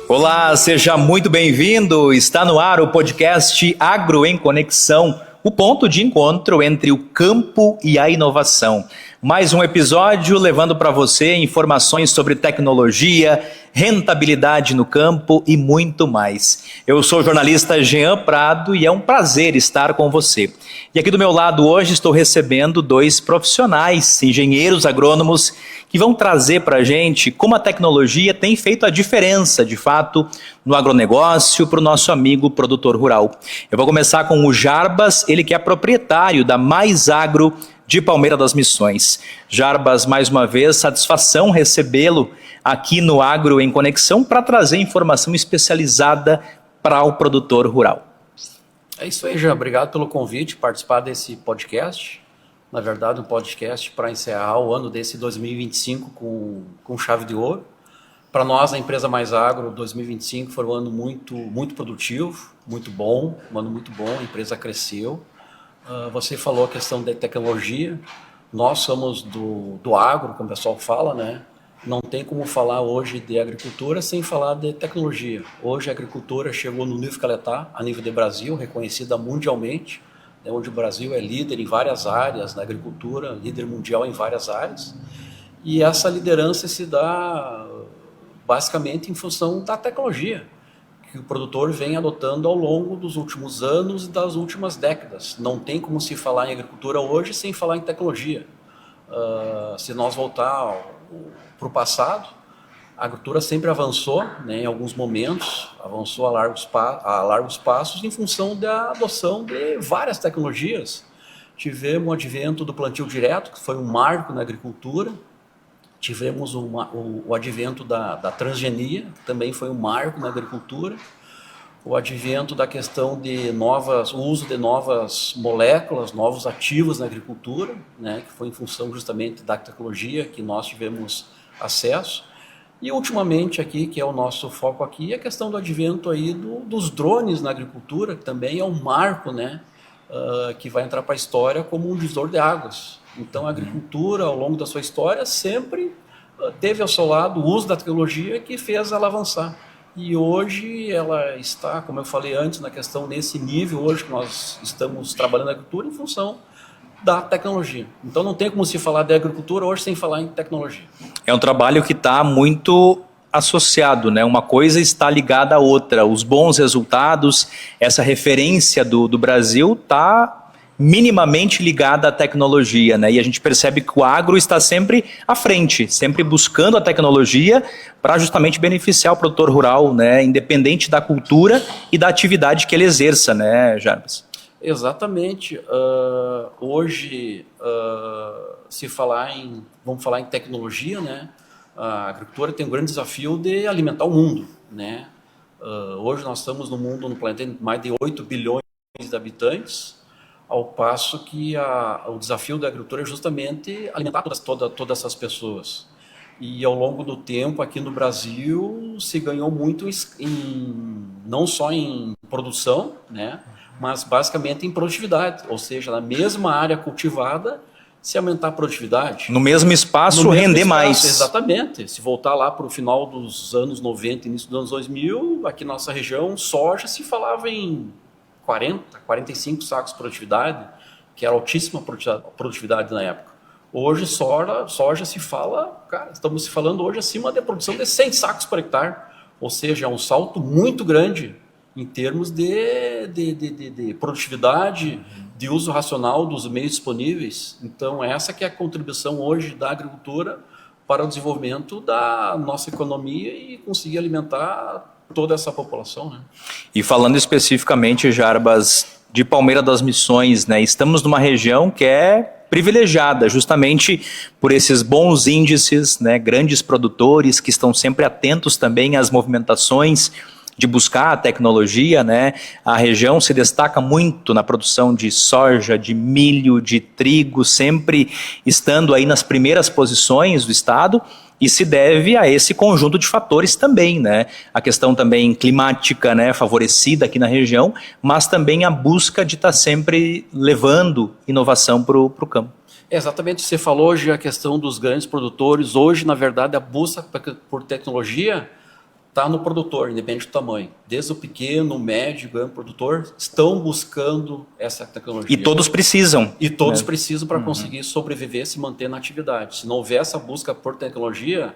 Olá, seja muito bem-vindo. Está no ar o podcast Agro em Conexão, o ponto de encontro entre o campo e a inovação. Mais um episódio levando para você informações sobre tecnologia, rentabilidade no campo e muito mais. Eu sou o jornalista Jean Prado e é um prazer estar com você. E aqui do meu lado hoje estou recebendo dois profissionais, engenheiros agrônomos, que vão trazer para a gente como a tecnologia tem feito a diferença, de fato, no agronegócio para o nosso amigo produtor rural. Eu vou começar com o Jarbas, ele que é proprietário da Mais Agro de Palmeira das Missões. Jarbas, mais uma vez, satisfação recebê-lo aqui no Agro em Conexão para trazer informação especializada para o produtor rural. É isso aí, Jean. Obrigado pelo convite, participar desse podcast. Na verdade, um podcast para encerrar o ano desse 2025 com chave de ouro. Para nós, a empresa Mais Agro, 2025 foi um ano muito produtivo, muito bom, um ano muito bom, a empresa cresceu. Você falou a questão da tecnologia, nós somos do agro, como o pessoal fala, né? Não tem como falar hoje de agricultura sem falar de tecnologia. Hoje a agricultura chegou no nível que ela está, a nível de Brasil, reconhecida mundialmente, onde o Brasil é líder em várias áreas na agricultura, líder mundial em várias áreas, e essa liderança se dá basicamente em função da tecnologia que o produtor vem adotando ao longo dos últimos anos e das últimas décadas. Não tem como se falar em agricultura hoje sem falar em tecnologia. Se nós voltar para o passado, a agricultura sempre avançou, né, em alguns momentos, avançou a largos passos em função da adoção de várias tecnologias. Tivemos o advento do plantio direto, que foi um marco na agricultura. Tivemos o advento da transgenia, que também foi um marco na agricultura. O advento da questão de o uso de novas moléculas, novos ativos na agricultura, né, que foi em função justamente da tecnologia que nós tivemos acesso. E ultimamente aqui, que é o nosso foco aqui, é a questão do advento aí dos drones na agricultura, que também é um marco, né, que vai entrar para a história como um divisor de águas. Então a agricultura, ao longo da sua história, sempre teve ao seu lado o uso da tecnologia que fez ela avançar. E hoje ela está, como eu falei antes, na questão nesse nível, hoje que nós estamos trabalhando na agricultura em função da tecnologia. Então não tem como se falar de agricultura hoje sem falar em tecnologia. É um trabalho que está muito associado, né? Uma coisa está ligada à outra. Os bons resultados, essa referência do Brasil está minimamente ligada à tecnologia, né? E a gente percebe que o agro está sempre à frente, sempre buscando a tecnologia para justamente beneficiar o produtor rural, né? Independente da cultura e da atividade que ele exerça, né, Jarbas? Exatamente. Hoje, vamos falar em tecnologia, né? A agricultura tem um grande desafio de alimentar o mundo, né? Hoje nós estamos no planeta de mais de 8 bilhões de habitantes, ao passo que o desafio da agricultura é justamente alimentar todas essas pessoas. E ao longo do tempo, aqui no Brasil, se ganhou muito não só em produção, né? Mas basicamente em produtividade, ou seja, na mesma área cultivada, se aumentar a produtividade. No mesmo espaço, render mais. Exatamente. Se voltar lá para o final dos anos 90, início dos anos 2000, aqui na nossa região, soja se falava em 40, 45 sacos de produtividade, que era altíssima produtividade na época. Hoje, soja se fala, estamos se falando hoje acima da produção de 100 sacos por hectare, ou seja, é um salto muito grande em termos de produtividade, de uso racional dos meios disponíveis. Então, essa que é a contribuição hoje da agricultura para o desenvolvimento da nossa economia e conseguir alimentar toda essa população, né? E falando especificamente, Jarbas, de Palmeira das Missões, né? Estamos numa região que é privilegiada justamente por esses bons índices, né? Grandes produtores que estão sempre atentos também às movimentações de buscar a tecnologia, né? A região se destaca muito na produção de soja, de milho, de trigo, sempre estando aí nas primeiras posições do estado, e se deve a esse conjunto de fatores também, né? A questão também climática, né, favorecida aqui na região, mas também a busca de estar sempre levando inovação para o campo. Exatamente, você falou hoje a questão dos grandes produtores. Hoje, na verdade, a busca por tecnologia está no produtor, independente do tamanho. Desde o pequeno, o médio, o grande produtor, estão buscando essa tecnologia. E todos precisam. E todos precisam para conseguir sobreviver, se manter na atividade. Se não houver essa busca por tecnologia,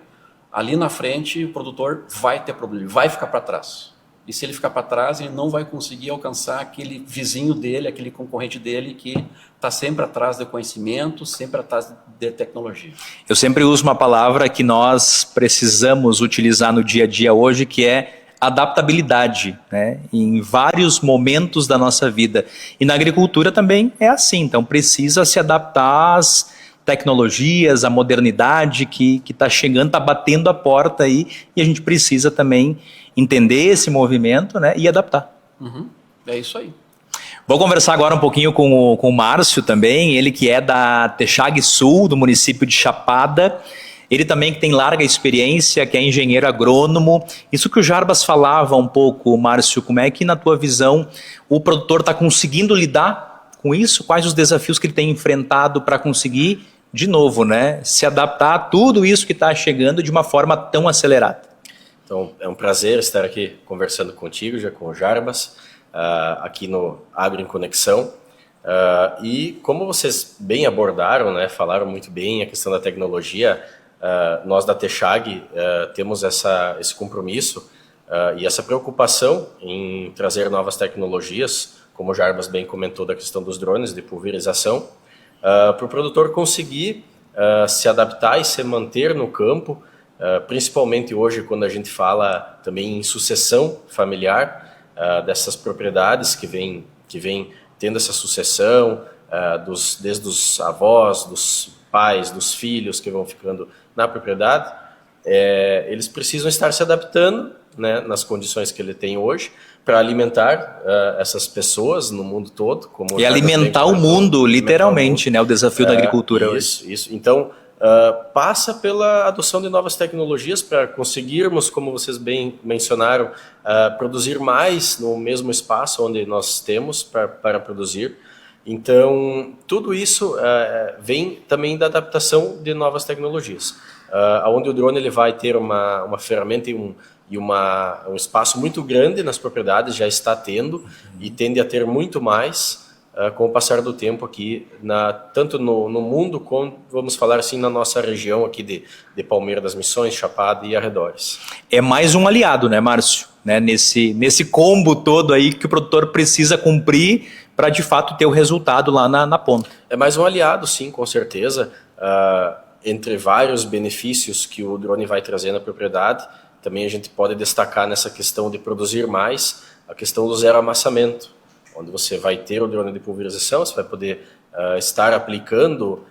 ali na frente o produtor vai ter problema, vai ficar para trás. E se ele ficar para trás, ele não vai conseguir alcançar aquele vizinho dele, aquele concorrente dele que está sempre atrás de conhecimento, sempre atrás de tecnologia. Eu sempre uso uma palavra que nós precisamos utilizar no dia a dia hoje, que é adaptabilidade, né? Em vários momentos da nossa vida. E na agricultura também é assim, então precisa se adaptar às tecnologias, à modernidade que está chegando, está batendo a porta aí, e a gente precisa também entender esse movimento, né, e adaptar. É isso aí. Vou conversar agora um pouquinho com o Márcio também, ele que é da Texag Sul, do município de Chapada. Ele também que tem larga experiência, que é engenheiro agrônomo. Isso que o Jarbas falava um pouco, Márcio, como é que na tua visão o produtor está conseguindo lidar com isso? Quais os desafios que ele tem enfrentado para conseguir, de novo, né, se adaptar a tudo isso que está chegando de uma forma tão acelerada? Então, é um prazer estar aqui conversando contigo, já com o Jarbas, aqui no Agro em Conexão. E como vocês bem abordaram, né, falaram muito bem a questão da tecnologia, nós da Texag temos esse compromisso e essa preocupação em trazer novas tecnologias, como o Jarbas bem comentou da questão dos drones de pulverização, para o produtor conseguir se adaptar e se manter no campo, principalmente hoje quando a gente fala também em sucessão familiar dessas propriedades que vem tendo essa sucessão desde os avós, dos pais, dos filhos que vão ficando na propriedade, eles precisam estar se adaptando, né, nas condições que ele tem hoje para alimentar essas pessoas no mundo todo. Como e alimentar o mundo, literalmente, né, o desafio da agricultura hoje. Isso. Então, passa pela adoção de novas tecnologias para conseguirmos, como vocês bem mencionaram, produzir mais no mesmo espaço onde nós temos para produzir. Então, tudo isso vem também da adaptação de novas tecnologias, onde o drone ele vai ter uma ferramenta e um espaço muito grande nas propriedades, já está tendo, e tende a ter muito mais com o passar do tempo aqui, tanto no mundo, como, vamos falar assim, na nossa região aqui de Palmeira das Missões, Chapada e arredores. É mais um aliado, né, Márcio? Né, nesse combo todo aí que o produtor precisa cumprir para, de fato, ter o resultado lá na ponta. É mais um aliado, sim, com certeza. Entre vários benefícios que o drone vai trazer na propriedade, também a gente pode destacar nessa questão de produzir mais, a questão do zero amassamento, onde você vai ter o drone de pulverização, você vai poder estar aplicando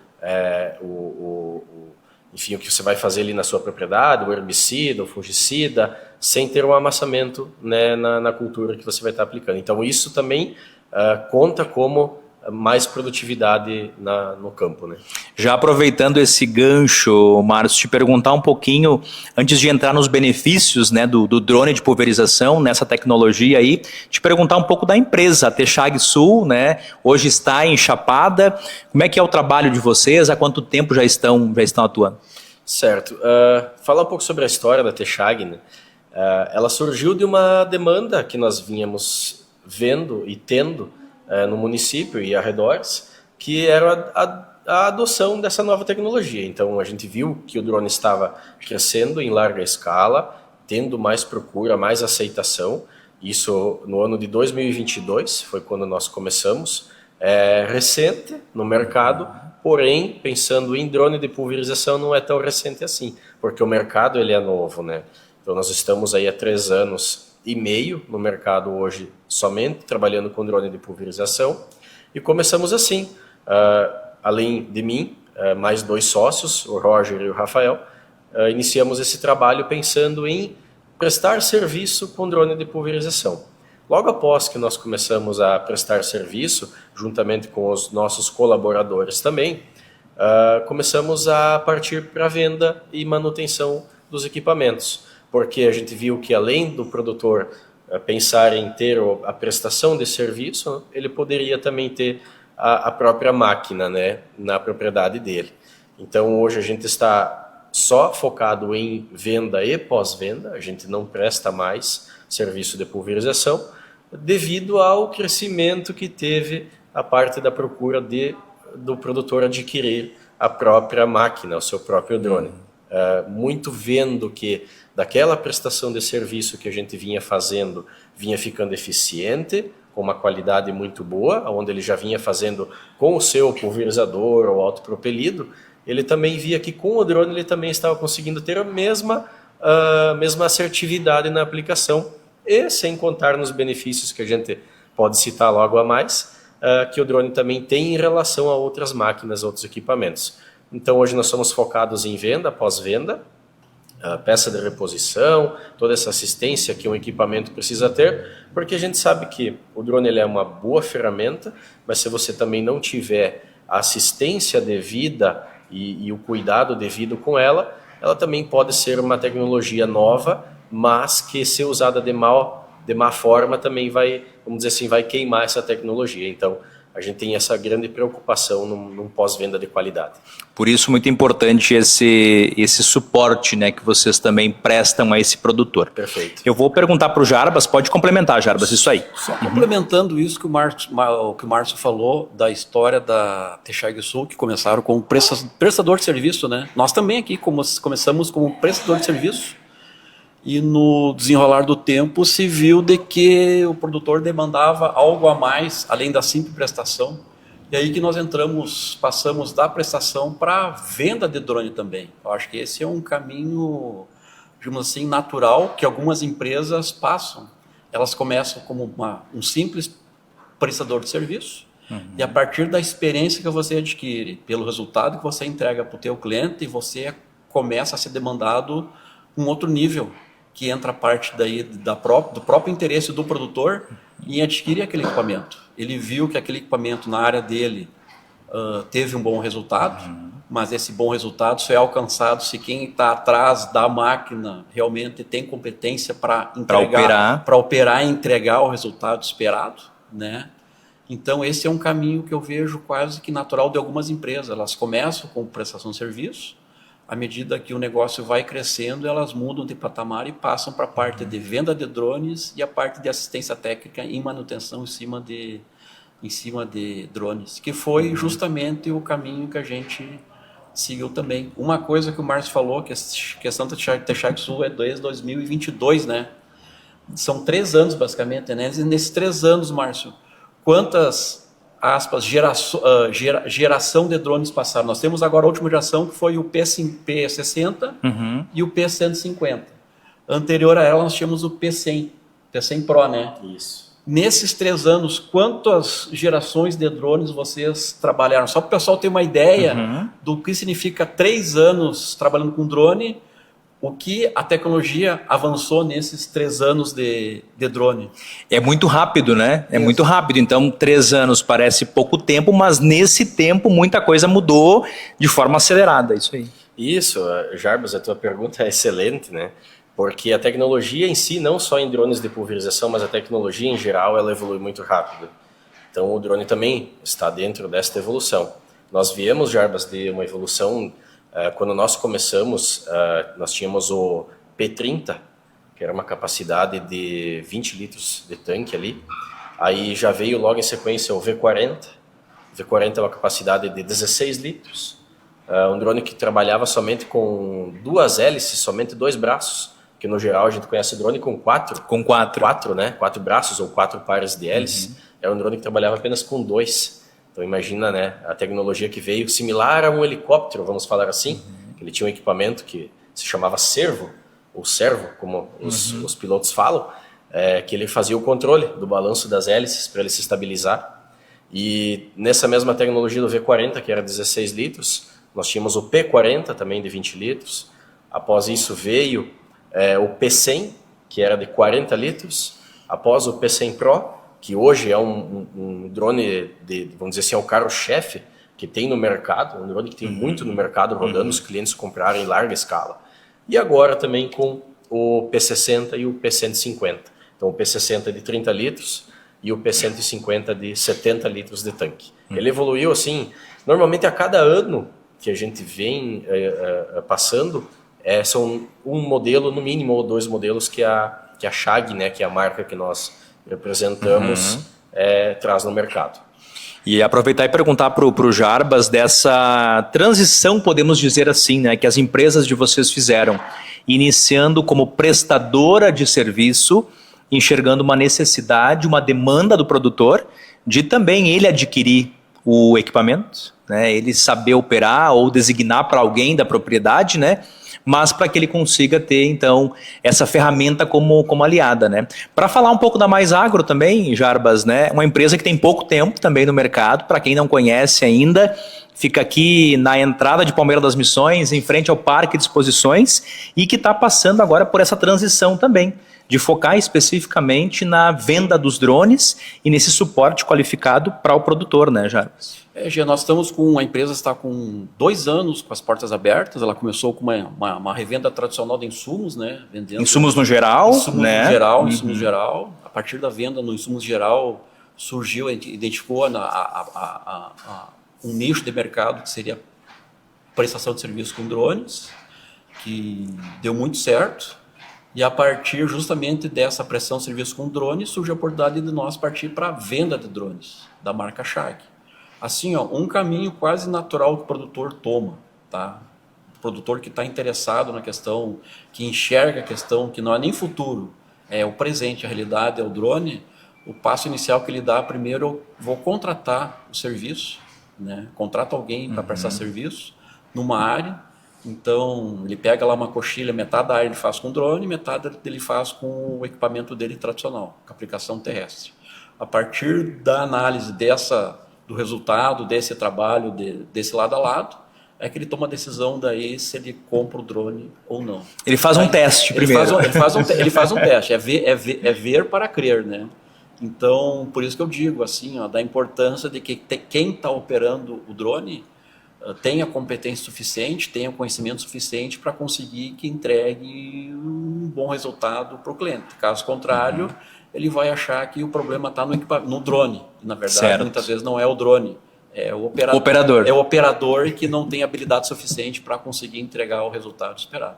enfim, o que você vai fazer ali na sua propriedade, o herbicida, o fungicida, sem ter um amassamento, né, na cultura que você vai estar aplicando. Então isso também conta como mais produtividade no campo, né? Já aproveitando esse gancho, Márcio, te perguntar um pouquinho, antes de entrar nos benefícios, né, do drone de pulverização, nessa tecnologia aí, te perguntar um pouco da empresa, a Texag Sul, né, hoje está em Chapada. Como é que é o trabalho de vocês? Há quanto tempo já estão atuando? Certo. Falar um pouco sobre a história da Texag, né? Ela surgiu de uma demanda que nós vínhamos vendo e tendo no município e arredores, que era a adoção dessa nova tecnologia. Então a gente viu que o drone estava crescendo em larga escala, tendo mais procura, mais aceitação. Isso no ano de 2022, foi quando nós começamos. Recente no mercado, porém, pensando em drone de pulverização, não é tão recente assim, porque o mercado ele é novo, né? Então nós estamos aí há 3 anos e meio no mercado hoje, somente trabalhando com drone de pulverização, e começamos assim, além de mim, mais 2 sócios, o Roger e o Rafael, iniciamos esse trabalho pensando em prestar serviço com drone de pulverização. Logo após que nós começamos a prestar serviço, juntamente com os nossos colaboradores também, começamos a partir para a venda e manutenção dos equipamentos, porque a gente viu que além do produtor pensar em ter a prestação de serviço, ele poderia também ter a própria máquina, né, na propriedade dele. Então hoje a gente está só focado em venda e pós-venda, a gente não presta mais serviço de pulverização, devido ao crescimento que teve a parte da procura do produtor adquirir a própria máquina, o seu próprio drone. Muito vendo que daquela prestação de serviço que a gente vinha fazendo, vinha ficando eficiente, com uma qualidade muito boa, onde ele já vinha fazendo com o seu pulverizador ou autopropelido, ele também via que com o drone ele também estava conseguindo ter a mesma assertividade na aplicação, e sem contar nos benefícios que a gente pode citar logo a mais, que o drone também tem em relação a outras máquinas, outros equipamentos. Então hoje nós somos focados em venda, pós-venda, peça de reposição, toda essa assistência que um equipamento precisa ter, porque a gente sabe que o drone ele é uma boa ferramenta, mas se você também não tiver a assistência devida e o cuidado devido com ela, ela também pode ser uma tecnologia nova, mas que se usada de má forma também vai, vamos dizer assim, vai queimar essa tecnologia. Então a gente tem essa grande preocupação num pós-venda de qualidade. Por isso, muito importante esse suporte, né, que vocês também prestam a esse produtor. Perfeito. Eu vou perguntar para o Jarbas, pode complementar, Jarbas, isso aí. Só complementando isso que o Márcio falou da história da Texag Sul, que começaram como prestador de serviço, né? Nós também aqui começamos como prestador de serviço. E no desenrolar do tempo se viu de que o produtor demandava algo a mais, além da simples prestação. E aí que nós passamos da prestação para a venda de drone também. Eu acho que esse é um caminho, digamos assim, natural que algumas empresas passam. Elas começam como um simples prestador de serviço, e a partir da experiência que você adquire, pelo resultado que você entrega para o teu cliente, você começa a ser demandado um outro nível, que entra a parte daí do próprio interesse do produtor em adquirir aquele equipamento. Ele viu que aquele equipamento na área dele teve um bom resultado, mas esse bom resultado só é alcançado se quem está atrás da máquina realmente tem competência para operar e entregar o resultado esperado, né? Então esse é um caminho que eu vejo quase que natural de algumas empresas. Elas começam com prestação de serviço, à medida que o negócio vai crescendo, elas mudam de patamar e passam para a parte de venda de drones e a parte de assistência técnica em manutenção em cima de drones, que foi justamente o caminho que a gente seguiu também. Uma coisa que o Márcio falou, que a questão da Texag Sul é desde 2022, né? São 3 anos, basicamente, né? Nesses 3 anos, Márcio, quantas, aspas, geração de drones passaram? Nós temos agora a última geração, que foi o P60 e o P150. Anterior a ela, nós tínhamos o P100 Pro, né? Isso. Nesses 3 anos, quantas gerações de drones vocês trabalharam? Só para o pessoal ter uma ideia do que significa 3 anos trabalhando com drone, o que a tecnologia avançou nesses 3 anos de drone. É muito rápido, né? É muito rápido. Então, 3 anos parece pouco tempo, mas nesse tempo muita coisa mudou de forma acelerada. Isso aí. Isso, Jarbas, a tua pergunta é excelente, né? Porque a tecnologia em si, não só em drones de pulverização, mas a tecnologia em geral, ela evolui muito rápido. Então, o drone também está dentro desta evolução. Nós viemos, Jarbas, de uma evolução. Quando nós começamos, nós tínhamos o P30, que era uma capacidade de 20 litros de tanque ali. Aí já veio logo em sequência o V40. O V40 é uma capacidade de 16 litros. Um drone que trabalhava somente com 2 hélices, somente 2 braços. Que no geral a gente conhece drone com 4. Com 4. 4, né? 4 braços ou 4 pares de hélices. Era um drone que trabalhava apenas com 2. Então imagina, né, a tecnologia que veio similar a um helicóptero, vamos falar assim. Ele tinha um equipamento que se chamava servo, ou servo, como os pilotos falam, que ele fazia o controle do balanço das hélices para ele se estabilizar. E nessa mesma tecnologia do V40, que era 16 litros, nós tínhamos o P40 também de 20 litros. Após isso veio o P100, que era de 40 litros. Após o P100 Pro, que hoje é um drone, vamos dizer assim, é o carro-chefe que tem no mercado, um drone que tem muito no mercado rodando, os clientes comprarem em larga escala. E agora também com o P60 e o P150. Então o P60 de 30 litros e o P150 de 70 litros de tanque. Ele evoluiu assim, normalmente a cada ano que a gente vem passando são um modelo, no mínimo, ou 2 modelos que a Chag, né, que é a marca que nós representamos, traz no mercado. E aproveitar e perguntar para o Jarbas dessa transição, podemos dizer assim, né, que as empresas de vocês fizeram, iniciando como prestadora de serviço, enxergando uma necessidade, uma demanda do produtor, de também ele adquirir o equipamento, né, ele saber operar ou designar para alguém da propriedade, né, mas para que ele consiga ter, então, essa ferramenta como aliada, né? Para falar um pouco da Mais Agro também, Jarbas, né? Uma empresa que tem pouco tempo também no mercado, para quem não conhece ainda, fica aqui na entrada de Palmeira das Missões, em frente ao Parque de Exposições, e que está passando agora por essa transição também, de focar especificamente na venda dos drones e nesse suporte qualificado para o produtor, né, Jarbas? Gia, nós estamos com a empresa está com 2 anos com as portas abertas. Ela começou com uma revenda tradicional de insumos, né? Vendendo insumos no geral, né? Insumos geral. A partir da venda no insumos geral surgiu, identificou um nicho de mercado que seria prestação de serviço com drones, que deu muito certo. E a partir justamente dessa prestação de serviço com drones surge a oportunidade de nós partir para a venda de drones da marca Chag. Assim, um caminho quase natural que o produtor toma, tá? O produtor que está interessado na questão, que enxerga a questão, que não é nem futuro, é o presente, a realidade é o drone. O passo inicial que ele dá, primeiro, eu vou contratar o serviço, né? Contrato alguém para prestar serviço numa área. Então, ele pega lá uma coxilha, metade da área ele faz com drone, metade ele faz com o equipamento dele tradicional, com aplicação terrestre. A partir da análise do resultado desse trabalho, desse lado a lado, é que ele toma a decisão daí se ele compra o drone ou não. Ele faz um teste primeiro. Ele faz um teste, é ver para crer, né? Então, por isso que eu digo, assim, da importância de que quem está operando o drone tenha competência suficiente, tenha conhecimento suficiente para conseguir que entregue um bom resultado para o cliente. Caso contrário, ele vai achar que o problema está no drone. E, na verdade, muitas vezes não é o drone, é o operador. É o operador que não tem habilidade suficiente para conseguir entregar o resultado esperado.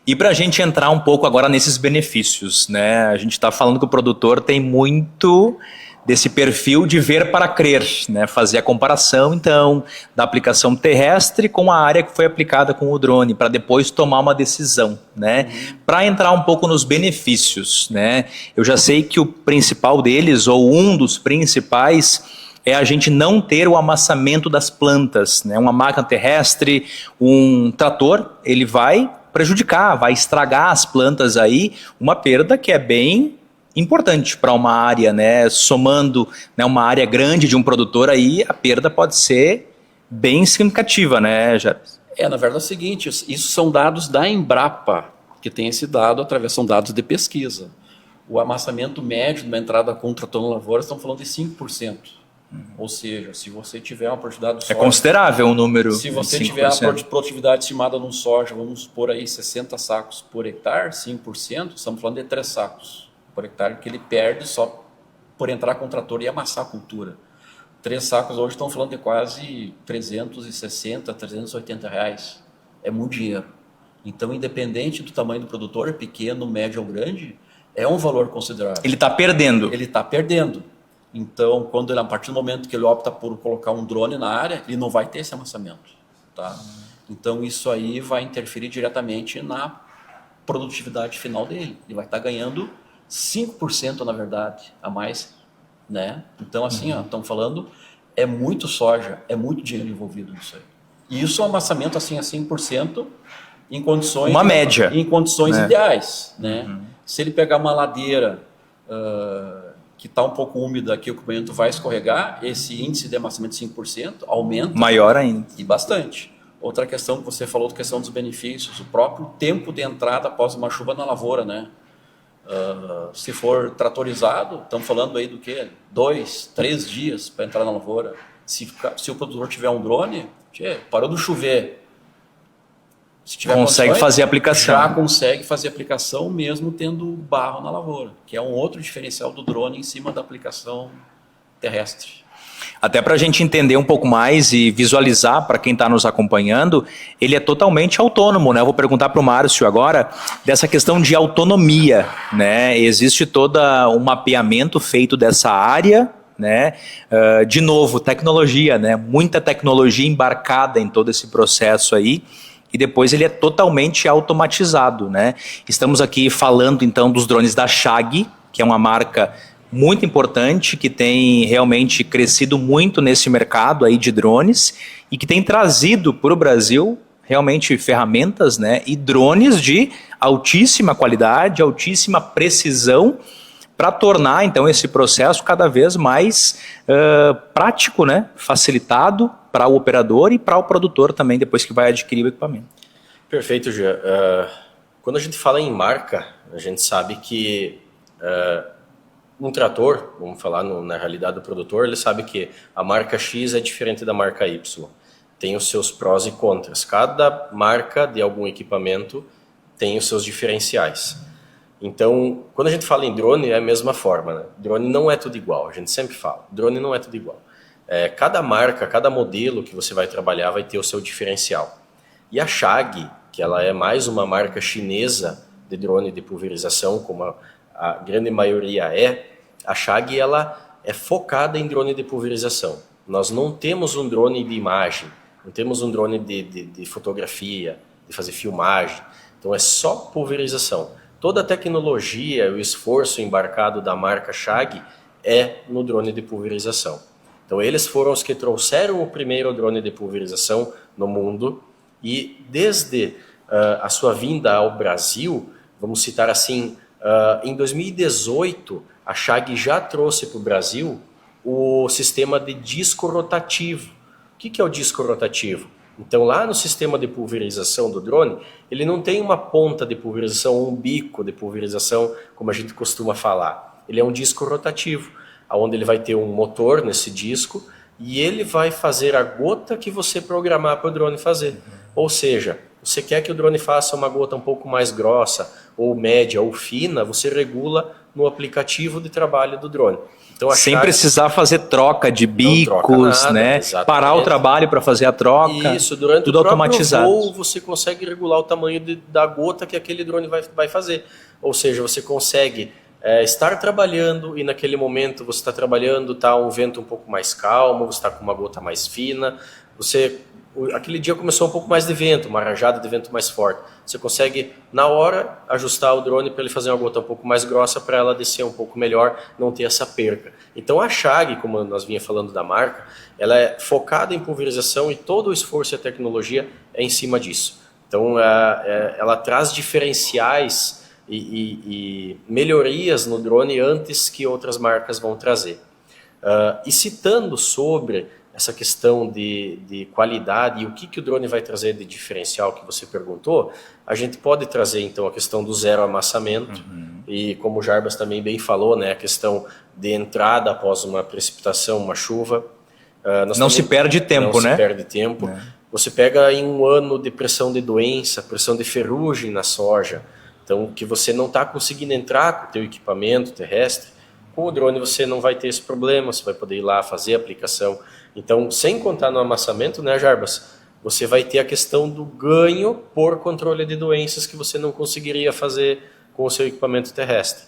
E para a gente entrar um pouco agora nesses benefícios, né? A gente está falando que o produtor tem muito desse perfil de ver para crer, né? Fazer a comparação, então, da aplicação terrestre com a área que foi aplicada com o drone, para depois tomar uma decisão, né? Para entrar um pouco nos benefícios, né? Eu já sei que o principal deles, ou um dos principais, é a gente não ter o amassamento das plantas, né? Uma máquina terrestre, um trator, ele vai prejudicar, vai estragar as plantas aí, uma perda que é bem importante para uma área, né? Somando, né, uma área grande de um produtor aí, a perda pode ser bem significativa, né, Jarbas? Na verdade é o seguinte, isso são dados da Embrapa, que tem esse dado, são dados de pesquisa. O amassamento médio de uma entrada com um trator na lavoura, estamos falando de 5%. Ou seja, se você tiver uma produtividade de soja... É considerável o número. Se você tiver a produtividade estimada no soja, vamos supor aí 60 sacos por hectare, 5%, estamos falando de 3 sacos por hectare, que ele perde só por entrar com o trator e amassar a cultura. 3 sacos hoje estão falando de quase 360, 380 reais. É muito dinheiro. Então, independente do tamanho do produtor, pequeno, médio ou grande, é um valor considerável. Ele está perdendo. Ele está perdendo. Então, a partir do momento que ele opta por colocar um drone na área, ele não vai ter esse amassamento. Tá? Então, isso aí vai interferir diretamente na produtividade final dele. Ele vai estar ganhando 5%, na verdade, a mais. Né? Então, assim, estamos falando, é muito soja, é muito dinheiro envolvido nisso aí. E isso é um amassamento assim, a 100% em condições... Uma média. Em condições ideais. Né? Se ele pegar uma ladeira... que está um pouco úmida, que o equipamento vai escorregar, esse índice de amassamento de 5% aumenta. Maior ainda. E bastante. Outra questão que você falou, a questão dos benefícios, o próprio tempo de entrada após uma chuva na lavoura, né? Se for tratorizado, estamos falando aí do quê? 2, 3 dias para entrar na lavoura. Se o produtor tiver um drone, parou de chover. Se tiver consegue fazer a aplicação. Já consegue fazer a aplicação mesmo tendo barro na lavoura, que é um outro diferencial do drone em cima da aplicação terrestre. Até para a gente entender um pouco mais e visualizar para quem está nos acompanhando, ele é totalmente autônomo, né? Eu vou perguntar para o Márcio agora dessa questão de autonomia, né? Existe todo um mapeamento feito dessa área, né? De novo, tecnologia, né? Muita tecnologia embarcada em todo esse processo aí. E depois ele é totalmente automatizado, né? Estamos aqui falando então dos drones da Shag, que é uma marca muito importante, que tem realmente crescido muito nesse mercado aí de drones e que tem trazido para o Brasil realmente ferramentas, né, e drones de altíssima qualidade, altíssima precisão, para tornar então esse processo cada vez mais prático, né, facilitado para o operador e para o produtor também depois que vai adquirir o equipamento. Perfeito, Jean. Quando a gente fala em marca, a gente sabe que um trator, vamos falar na realidade do produtor, ele sabe que a marca X é diferente da marca Y. Tem os seus prós e contras. Cada marca de algum equipamento tem os seus diferenciais. Então, quando a gente fala em drone, é a mesma forma, né? Drone não é tudo igual, a gente sempre fala. Drone não é tudo igual. Cada marca, cada modelo que você vai trabalhar vai ter o seu diferencial. E a Shag, que ela é mais uma marca chinesa de drone de pulverização, como a grande maioria a Shag ela é focada em drone de pulverização. Nós não temos um drone de imagem, não temos um drone de fotografia, de fazer filmagem. Então é só pulverização. Toda a tecnologia, o esforço embarcado da marca Shag é no drone de pulverização. Então eles foram os que trouxeram o primeiro drone de pulverização no mundo e desde a sua vinda ao Brasil, vamos citar assim, em 2018, a Shag já trouxe para o Brasil o sistema de disco rotativo. O que é o disco rotativo? Então, lá no sistema de pulverização do drone, ele não tem uma ponta de pulverização, um bico de pulverização, como a gente costuma falar. Ele é um disco rotativo, onde ele vai ter um motor nesse disco e ele vai fazer a gota que você programar para o drone fazer. Ou seja, você quer que o drone faça uma gota um pouco mais grossa, ou média, ou fina, você regula no aplicativo de trabalho do drone. Então, sem precisar fazer troca de bicos, nada, né? Exatamente. Parar o trabalho para fazer a troca. Isso, durante tudo o próprio automatizado. voo, você consegue regular o tamanho da gota que aquele drone vai fazer. Ou seja, você consegue estar trabalhando e naquele momento você está trabalhando, está um vento um pouco mais calmo, você está com uma gota mais fina, aquele dia começou um pouco mais de vento, uma rajada de vento mais forte. Você consegue, na hora, ajustar o drone para ele fazer uma gota um pouco mais grossa para ela descer um pouco melhor, não ter essa perca. Então a Shag, como nós vinha falando da marca, ela é focada em pulverização e todo o esforço e a tecnologia é em cima disso. Então ela traz diferenciais e melhorias no drone antes que outras marcas vão trazer. E citando sobre essa questão de qualidade e o que o drone vai trazer de diferencial que você perguntou, a gente pode trazer então a questão do zero amassamento e como o Jarbas também bem falou, né, a questão de entrada após uma precipitação, uma chuva. Não se perde tempo, né? Não se perde tempo. Você pega em um ano de pressão de doença, pressão de ferrugem na soja, então que você não está conseguindo entrar com o teu equipamento terrestre, com o drone você não vai ter esse problema, você vai poder ir lá fazer a aplicação. Então, sem contar no amassamento, né, Jarbas, você vai ter a questão do ganho por controle de doenças que você não conseguiria fazer com o seu equipamento terrestre.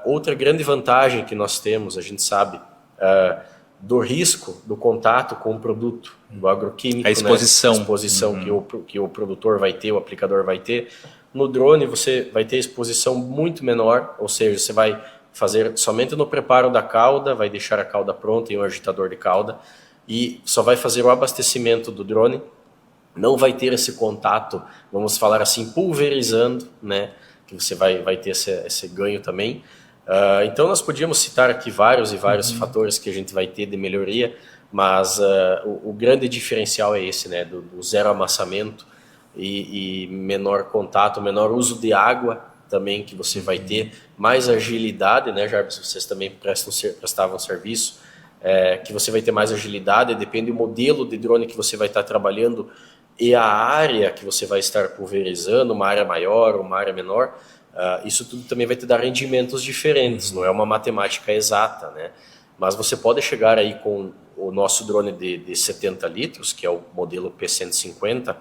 Outra grande vantagem que nós temos, a gente sabe, do risco do contato com o produto, do agroquímico, a exposição, né? A exposição que o produtor vai ter, o aplicador vai ter. No drone você vai ter exposição muito menor, ou seja, você vai fazer somente no preparo da cauda, vai deixar a cauda pronta em um agitador de cauda e só vai fazer o abastecimento do drone, não vai ter esse contato, vamos falar assim, pulverizando, né, que você vai ter esse ganho também. Então nós podíamos citar aqui vários e vários fatores que a gente vai ter de melhoria, mas o grande diferencial é esse, né, do zero amassamento e menor contato, menor uso de água, também que você vai ter mais agilidade, né, Jarbas? Vocês também prestavam serviço, que você vai ter mais agilidade, depende do modelo de drone que você vai estar trabalhando e a área que você vai estar pulverizando, uma área maior, uma área menor, isso tudo também vai te dar rendimentos diferentes, não é uma matemática exata, né? Mas você pode chegar aí com o nosso drone de 70 litros, que é o modelo P150,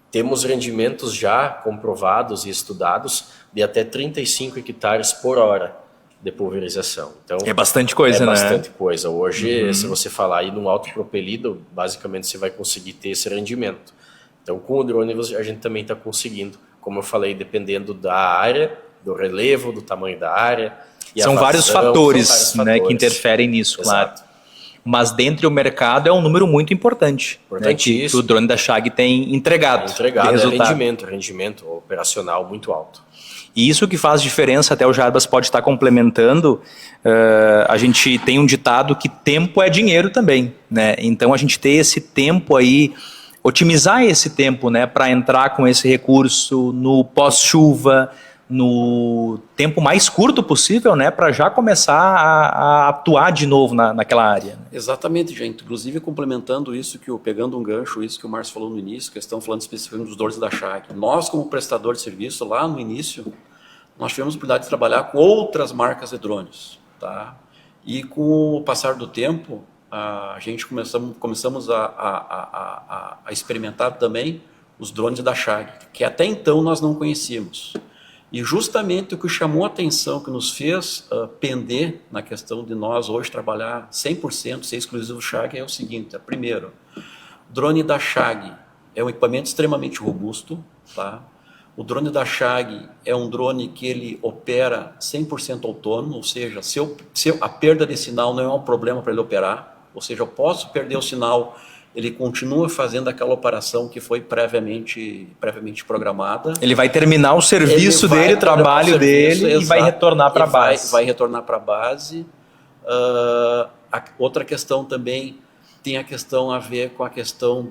temos rendimentos já comprovados e estudados de até 35 hectares por hora de pulverização. Então, é bastante coisa, né? É bastante coisa. Hoje, se você falar aí num autopropelido, basicamente você vai conseguir ter esse rendimento. Então, com o drone a gente também está conseguindo, como eu falei, dependendo da área, do relevo, do tamanho da área. E são vários fatores, né, que interferem nisso, claro. Exato. Mas dentro do mercado é um número muito importante, né, que o drone da Chag tem entregado. Rendimento operacional muito alto. E isso que faz diferença, até o Jarbas pode estar complementando, a gente tem um ditado que tempo é dinheiro também, né? Então a gente ter esse tempo aí, otimizar esse tempo, né, para entrar com esse recurso no pós-chuva, no tempo mais curto possível, né, para já começar a atuar de novo naquela área. Né? Exatamente, gente. Inclusive, complementando isso, pegando um gancho, isso que o Márcio falou no início, questão falando especificamente dos drones da Chag. Nós, como prestador de serviço, lá no início, nós tivemos a oportunidade de trabalhar com outras marcas de drones. Tá? E com o passar do tempo, a gente começamos a experimentar também os drones da Chag, que até então nós não conhecíamos. E justamente o que chamou a atenção, que nos fez pender na questão de nós hoje trabalhar 100%, ser exclusivo Chag, é o seguinte: primeiro, o drone da Chag é um equipamento extremamente robusto, tá? O drone da Chag é um drone que ele opera 100% autônomo, ou seja, a perda de sinal não é um problema para ele operar, ou seja, eu posso perder o sinal, ele continua fazendo aquela operação que foi previamente programada. Ele vai terminar o serviço dele, o trabalho dele, e vai retornar para a base. Vai retornar para a base. Outra questão também tem a questão a ver com a questão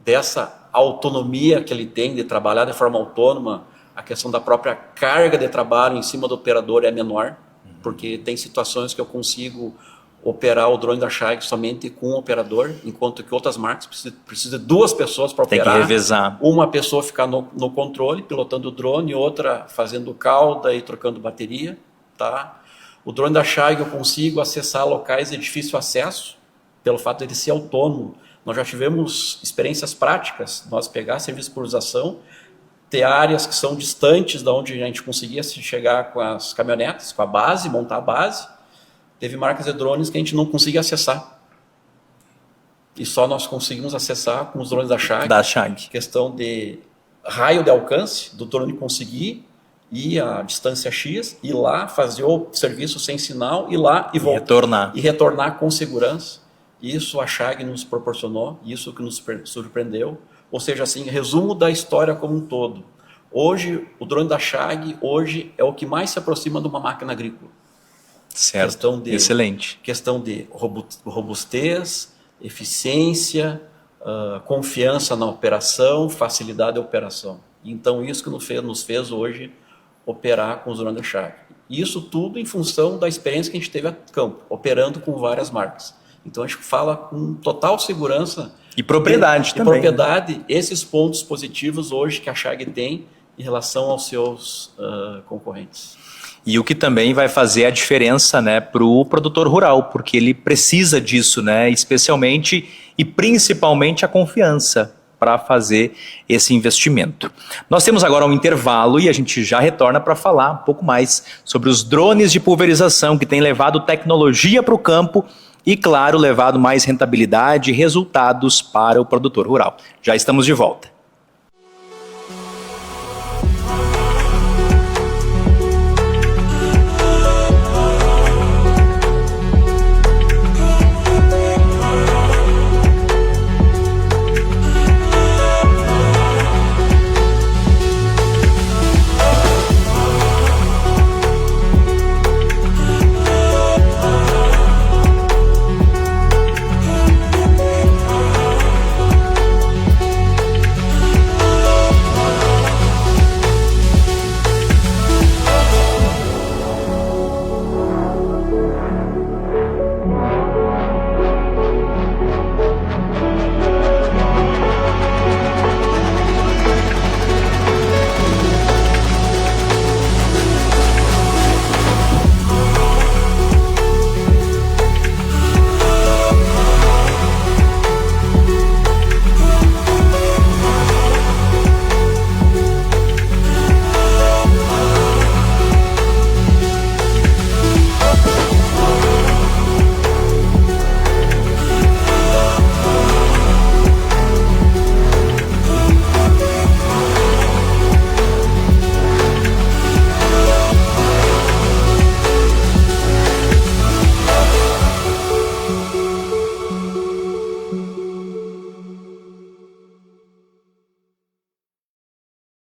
dessa autonomia que ele tem de trabalhar de forma autônoma. A questão da própria carga de trabalho em cima do operador é menor, porque tem situações que eu consigo operar o drone da Chag somente com um operador, enquanto que outras marcas precisam de duas pessoas para operar. Tem que revezar. Uma pessoa ficar no controle, pilotando o drone, e outra fazendo cauda e trocando bateria. Tá? O drone da Chag eu consigo acessar locais de difícil acesso, pelo fato de ele ser autônomo. Nós já tivemos experiências práticas, nós pegar serviço de pulverização, ter áreas que são distantes de onde a gente conseguia chegar com as caminhonetes, com a base, montar a base. Teve marcas de drones que a gente não conseguia acessar. E só nós conseguimos acessar com os drones da Chag. Questão de raio de alcance, do drone conseguir ir a distância X, ir lá, fazer o serviço sem sinal, ir lá e voltar. E retornar com segurança. Isso a Chag nos proporcionou, isso que nos surpreendeu. Ou seja, assim, resumo da história como um todo. Hoje, o drone da Chag hoje é o que mais se aproxima de uma máquina agrícola. Certo, excelente. Questão de robustez, eficiência, confiança na operação, facilidade de operação. Então, isso que nos fez hoje operar com os drones da Chag. Isso tudo em função da experiência que a gente teve a campo, operando com várias marcas. Então, a gente fala com total segurança. E propriedade também. Esses pontos positivos hoje que a Chag tem em relação aos seus concorrentes. E o que também vai fazer a diferença, né, para o produtor rural, porque ele precisa disso, né, especialmente e principalmente a confiança para fazer esse investimento. Nós temos agora um intervalo e a gente já retorna para falar um pouco mais sobre os drones de pulverização que têm levado tecnologia para o campo e, claro, levado mais rentabilidade e resultados para o produtor rural. Já estamos de volta.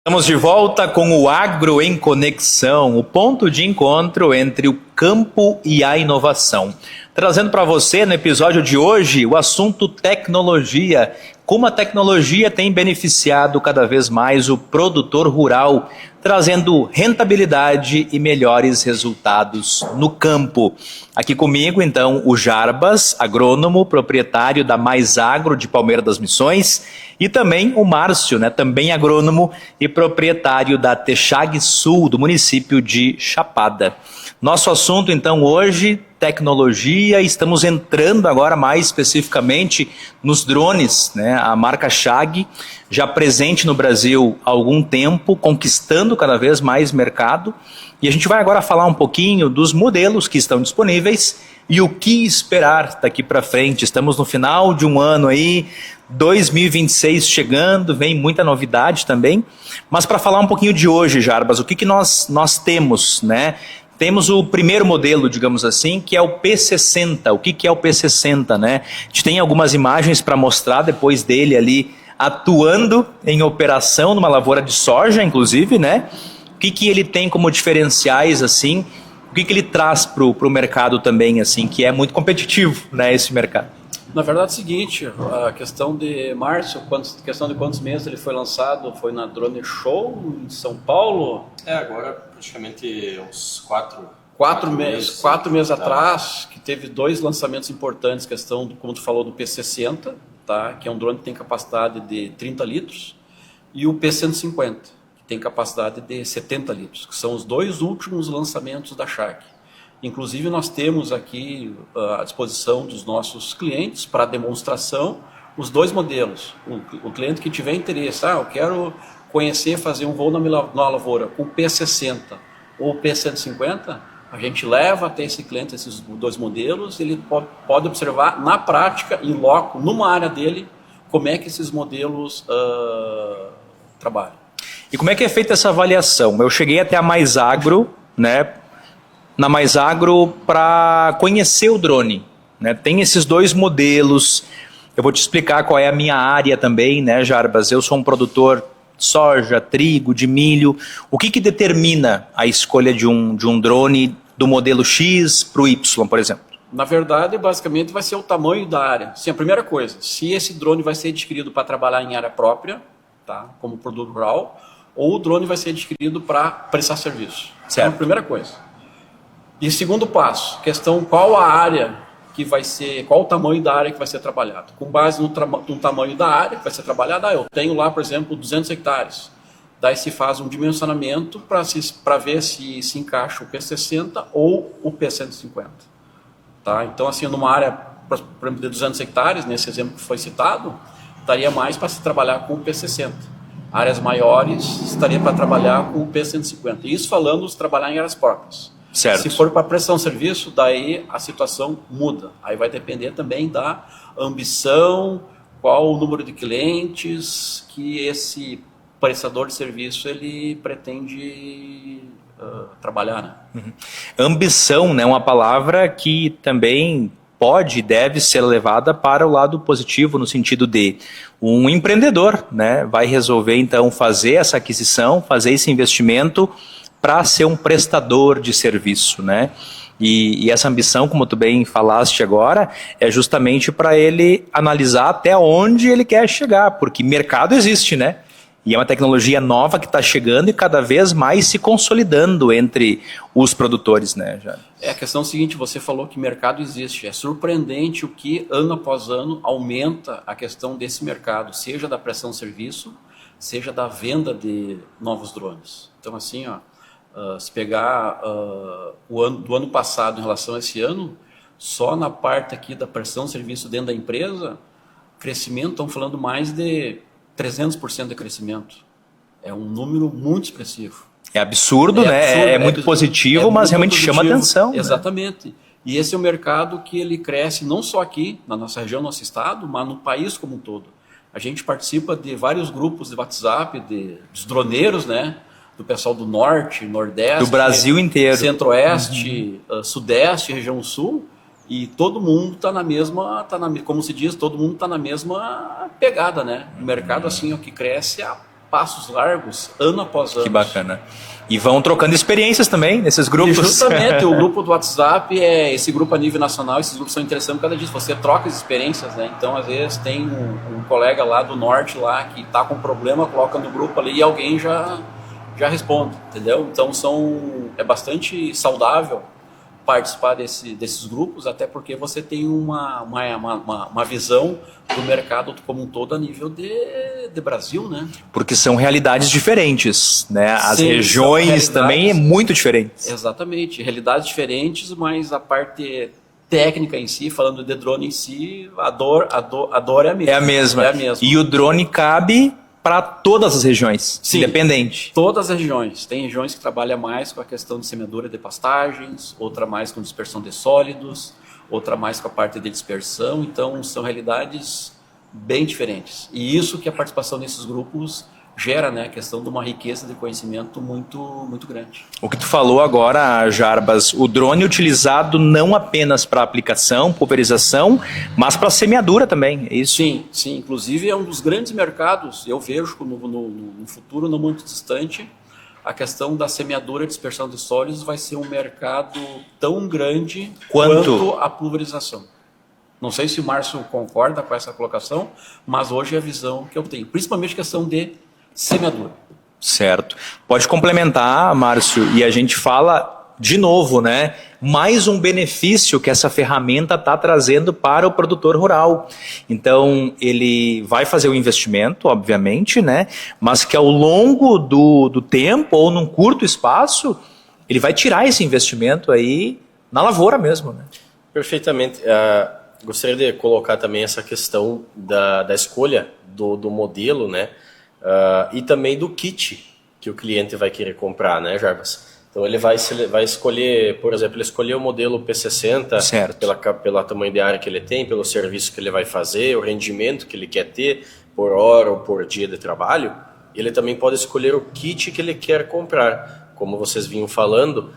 Estamos de volta com o Agro em Conexão, o ponto de encontro entre o campo e a inovação. Trazendo para você no episódio de hoje o assunto tecnologia, como a tecnologia tem beneficiado cada vez mais o produtor rural, trazendo rentabilidade e melhores resultados no campo. Aqui comigo, então, o Jarbas, agrônomo, proprietário da Mais Agro de Palmeira das Missões, e também o Márcio, também agrônomo e proprietário da Texag Sul, do município de Chapada. Nosso assunto, então, hoje, tecnologia. Estamos entrando agora mais especificamente nos drones, a marca Chag, já presente no Brasil há algum tempo, conquistando cada vez mais mercado. E a gente vai agora falar um pouquinho dos modelos que estão disponíveis e o que esperar daqui para frente. Estamos no final de um ano aí, 2026 chegando, vem muita novidade também. Mas para falar um pouquinho de hoje, Jarbas, o que nós temos, Temos o primeiro modelo, digamos assim, que é o P60. O que é o P60, A gente tem algumas imagens para mostrar depois dele ali atuando em operação numa lavoura de soja, inclusive, O que ele tem como diferenciais, assim? O que ele traz para o mercado também, assim, que é muito competitivo, esse mercado? Na verdade é o seguinte, a questão de Márcio, questão de quantos meses ele foi lançado, foi na Drone Show em São Paulo? Agora praticamente uns 4 meses atrás, que teve 2 lançamentos importantes, questão, como tu falou, do P60, que é um drone que tem capacidade de 30 litros, e o P150, que tem capacidade de 70 litros, que são os 2 últimos lançamentos da Chag. Inclusive, nós temos aqui à disposição dos nossos clientes para demonstração os 2 modelos. O cliente que tiver interesse, eu quero conhecer, fazer um voo na lavoura com o P60 ou o P150, a gente leva até esse cliente esses 2 modelos, ele pode observar na prática, em loco, numa área dele, como é que esses modelos trabalham. E como é que é feita essa avaliação? Eu cheguei até a Mais Agro, na Mais Agro para conhecer o drone. Tem esses 2 modelos, eu vou te explicar qual é a minha área também, Jarbas? Eu sou um produtor de soja, trigo, de milho. O que determina a escolha de um drone do modelo X para o Y, por exemplo? Na verdade, basicamente vai ser o tamanho da área. Sim, a primeira coisa, se esse drone vai ser adquirido para trabalhar em área própria, como produto rural, ou o drone vai ser adquirido para prestar serviço. Certo. Então, a primeira coisa. E segundo passo, questão qual a área que vai ser, qual o tamanho da área que vai ser trabalhado. Com base no tamanho da área que vai ser trabalhada, eu tenho lá, por exemplo, 200 hectares. Daí se faz um dimensionamento para ver se encaixa o P60 ou o P150. Então, assim, numa área, por exemplo, de 200 hectares, nesse exemplo que foi citado, estaria mais para se trabalhar com o P60. Áreas maiores, estaria para trabalhar com o P150. Isso falando de trabalhar em áreas próprias. Certo. Se for para prestação de serviço, daí a situação muda. Aí vai depender também da ambição, qual o número de clientes que esse prestador de serviço ele pretende trabalhar. Uhum. Ambição, uma palavra que também pode e deve ser levada para o lado positivo, no sentido de um empreendedor, vai resolver então fazer essa aquisição, fazer esse investimento para ser um prestador de serviço, E essa ambição, como tu bem falaste agora, é justamente para ele analisar até onde ele quer chegar, porque mercado existe, E é uma tecnologia nova que está chegando e cada vez mais se consolidando entre os produtores, A questão é a seguinte, você falou que mercado existe. É surpreendente o que ano após ano aumenta a questão desse mercado, seja da prestação de serviço, seja da venda de novos drones. Então, assim, se pegar do ano passado em relação a esse ano, só na parte aqui da prestação de serviço dentro da empresa, crescimento, estão falando mais de 300% de crescimento. É um número muito expressivo. É absurdo, É muito positivo, mas realmente chama atenção. Exatamente. E esse é um mercado que ele cresce não só aqui, na nossa região, no nosso estado, mas no país como um todo. A gente participa de vários grupos de WhatsApp, dos droneiros, do pessoal do Norte, Nordeste, do Brasil inteiro, Centro-Oeste, Sudeste, região Sul, e todo mundo está na mesma, como se diz, todo mundo está na mesma pegada, O mercado assim que cresce a passos largos, ano após ano. Que bacana. E vão trocando experiências também nesses grupos. E justamente, o grupo do WhatsApp é esse grupo a nível nacional, esses grupos são interessantes por causa disso, você troca as experiências, né? Então, às vezes, tem um colega lá do norte lá que está com problema, coloca no grupo ali e alguém já responde, entendeu? Então, é bastante saudável participar desses grupos, até porque você tem uma visão do mercado como um todo a nível de Brasil, né? Porque são realidades diferentes, né? As Sim, regiões também é muito diferentes. Exatamente, realidades diferentes, mas a parte técnica em si, falando de drone em si, a dor é a mesma. É a mesma. É a mesma. E o drone cabe para todas as regiões, Sim, independente. Todas as regiões. Tem regiões que trabalham mais com a questão de semeadura de pastagens, outra mais com dispersão de sólidos, outra mais com a parte de dispersão. Então, são realidades bem diferentes. E isso que a participação nesses grupos gera, né, a questão de uma riqueza de conhecimento muito, muito grande. O que tu falou agora, Jarbas, o drone utilizado não apenas para aplicação, pulverização, mas para semeadura também, é isso? Sim. Inclusive é um dos grandes mercados, eu vejo no futuro não muito distante, a questão da semeadura e dispersão de sólidos vai ser um mercado tão grande quanto a pulverização. Não sei se o Márcio concorda com essa colocação, mas hoje é a visão que eu tenho, principalmente a questão de semeadura. Certo. Pode complementar, Márcio, e a gente fala de novo, né? Mais um benefício que essa ferramenta está trazendo para o produtor rural. Então, ele vai fazer o investimento, obviamente, né? Mas que ao longo do tempo, ou num curto espaço, ele vai tirar esse investimento aí na lavoura mesmo, né? Perfeitamente. Gostaria de colocar também essa questão da escolha do modelo, né? E também do kit que o cliente vai querer comprar, né, Jarbas? Então ele vai escolher, por exemplo, ele escolheu o modelo P60 pela tamanho de área que ele tem, pelo serviço que ele vai fazer, o rendimento que ele quer ter por hora ou por dia de trabalho. Ele também pode escolher o kit que ele quer comprar. Como vocês vinham falando,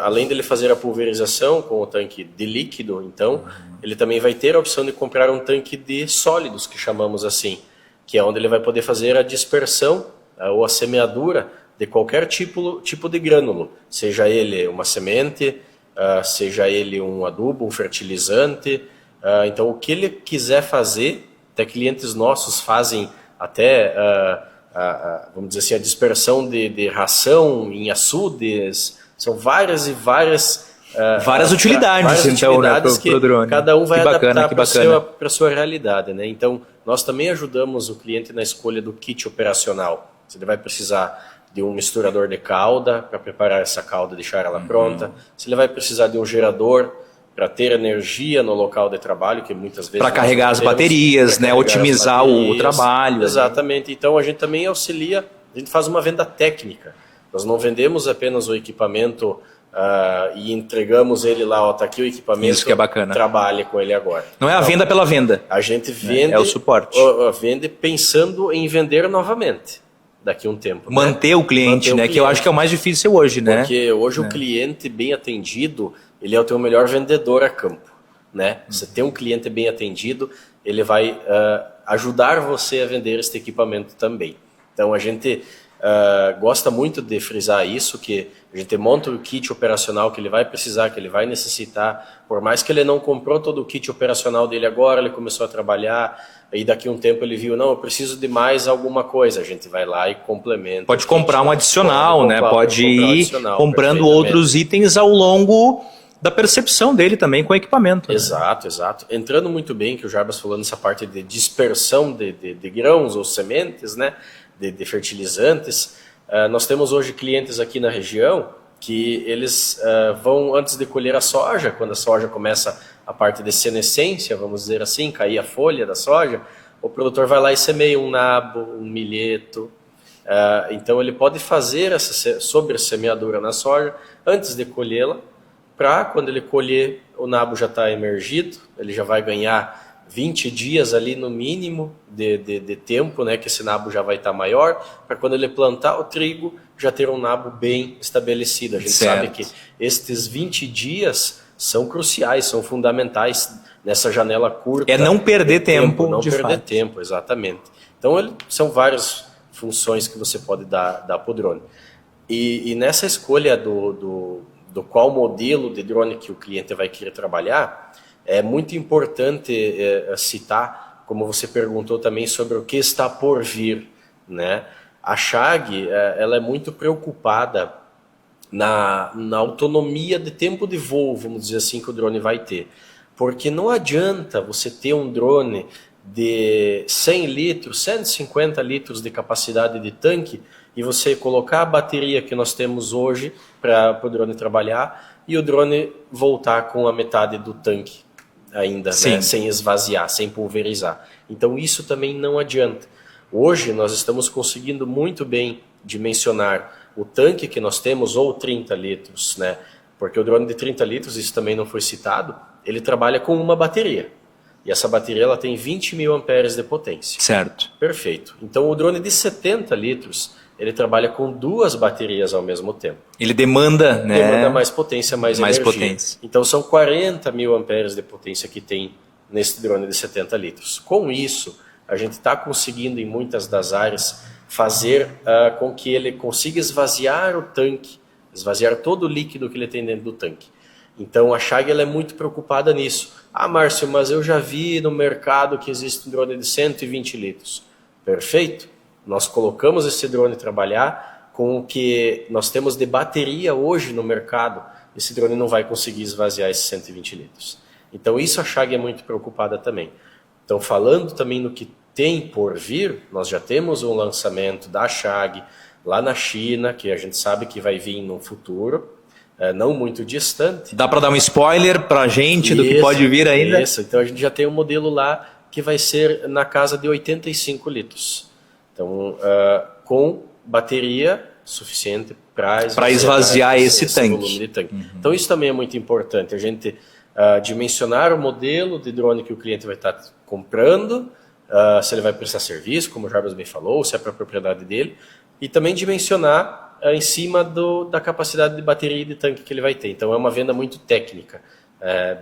além dele fazer a pulverização com o tanque de líquido, então, ele também vai ter a opção de comprar um tanque de sólidos, que chamamos assim, que é onde ele vai poder fazer a dispersão ou a semeadura de qualquer tipo de grânulo, seja ele uma semente, seja ele um adubo, um fertilizante. Então, o que ele quiser fazer, até clientes nossos fazem até, vamos dizer assim, a dispersão de ração em açudes, são várias e várias utilidades, então, utilidades, né, pro drone. Cada um vai adaptar para a sua realidade, né? Então, nós também ajudamos o cliente na escolha do kit operacional. Ele vai precisar de um misturador de calda para preparar essa calda e deixar ela pronta. Se ele vai precisar de um gerador para ter energia no local de trabalho, que muitas vezes... Para carregar as baterias, né? Otimizar o trabalho. Exatamente. Né? Então, a gente também auxilia, a gente faz uma venda técnica. Nós não vendemos apenas o equipamento e entregamos ele lá, ó, tá aqui o equipamento. Isso que é bacana. Trabalhe com ele agora. Não é a venda pela venda. A gente vende... É o suporte. Vende pensando em vender novamente. Daqui a um tempo. Manter o cliente, né? Que eu acho que é o mais difícil hoje, né? Porque hoje o cliente bem atendido, ele é o teu melhor vendedor a campo, né? Você tem um cliente bem atendido, ele vai ajudar você a vender este equipamento também. Então a gente gosta muito de frisar isso, que a gente monta o kit operacional que ele vai precisar, que ele vai necessitar, por mais que ele não comprou todo o kit operacional dele agora, ele começou a trabalhar, aí daqui a um tempo ele viu, não, eu preciso de mais alguma coisa, a gente vai lá e complementa. Pode comprar um adicional, né? Pode ir comprando outros itens ao longo da percepção dele também com o equipamento. Exato, exato. Entrando muito bem, que o Jarbas falou nessa parte de dispersão de grãos ou sementes, né? De fertilizantes. Nós temos hoje clientes aqui na região que eles vão, antes de colher a soja, quando a soja começa a parte de senescência, vamos dizer assim, cair a folha da soja, o produtor vai lá e semeia um nabo, um milheto. Então ele pode fazer essa sobressemeadura na soja antes de colhê-la, para quando ele colher, o nabo já está emergido, ele já vai ganhar 20 dias ali no mínimo de tempo, né, que esse nabo já vai estar maior, para quando ele plantar o trigo, já ter um nabo bem estabelecido. A gente sabe que estes 20 dias são cruciais, são fundamentais nessa janela curta. É não perder tempo, não perder tempo, exatamente. Então são vários funções que você pode dar para o drone. E nessa escolha do qual modelo de drone que o cliente vai querer trabalhar, é muito importante citar, como você perguntou também, sobre o que está por vir, né? A Chag, ela é muito preocupada na autonomia de tempo de voo, vamos dizer assim, que o drone vai ter. Porque não adianta você ter um drone de 100 litros, 150 litros de capacidade de tanque e você colocar a bateria que nós temos hoje para o drone trabalhar e o drone voltar com a metade do tanque ainda, né? Sem esvaziar, sem pulverizar. Então isso também não adianta. Hoje nós estamos conseguindo muito bem dimensionar o tanque que nós temos, ou 30 litros, né? Porque o drone de 30 litros, isso também não foi citado, ele trabalha com uma bateria. E essa bateria ela tem 20.000 amperes de potência. Certo. Perfeito. Então o drone de 70 litros, ele trabalha com 2 baterias ao mesmo tempo. Ele demanda, né? Demanda mais potência, mais energia. Potência. Então são 40.000 amperes de potência que tem nesse drone de 70 litros. Com isso, a gente está conseguindo em muitas das áreas fazer com que ele consiga esvaziar o tanque, esvaziar todo o líquido que ele tem dentro do tanque. Então a Chag ela é muito preocupada nisso. Ah, Márcio, mas eu já vi no mercado que existe um drone de 120 litros. Perfeito. Nós colocamos esse drone trabalhar com o que nós temos de bateria hoje no mercado. Esse drone não vai conseguir esvaziar esses 120 litros. Então isso a Chag é muito preocupada também. Então falando também no que tem por vir, nós já temos um lançamento da Chag lá na China, que a gente sabe que vai vir no futuro, não muito distante. Dá para dar um spoiler para a gente do que pode vir ainda? Isso, então a gente já tem um modelo lá que vai ser na casa de 85 litros. Então, com bateria suficiente para esvaziar esse tanque. Volume de tanque. Então isso também é muito importante, a gente dimensionar o modelo de drone que o cliente vai estar comprando, se ele vai prestar serviço, como o Jarbas bem falou, se é para a propriedade dele, e também dimensionar em cima da capacidade de bateria e de tanque que ele vai ter. Então é uma venda muito técnica,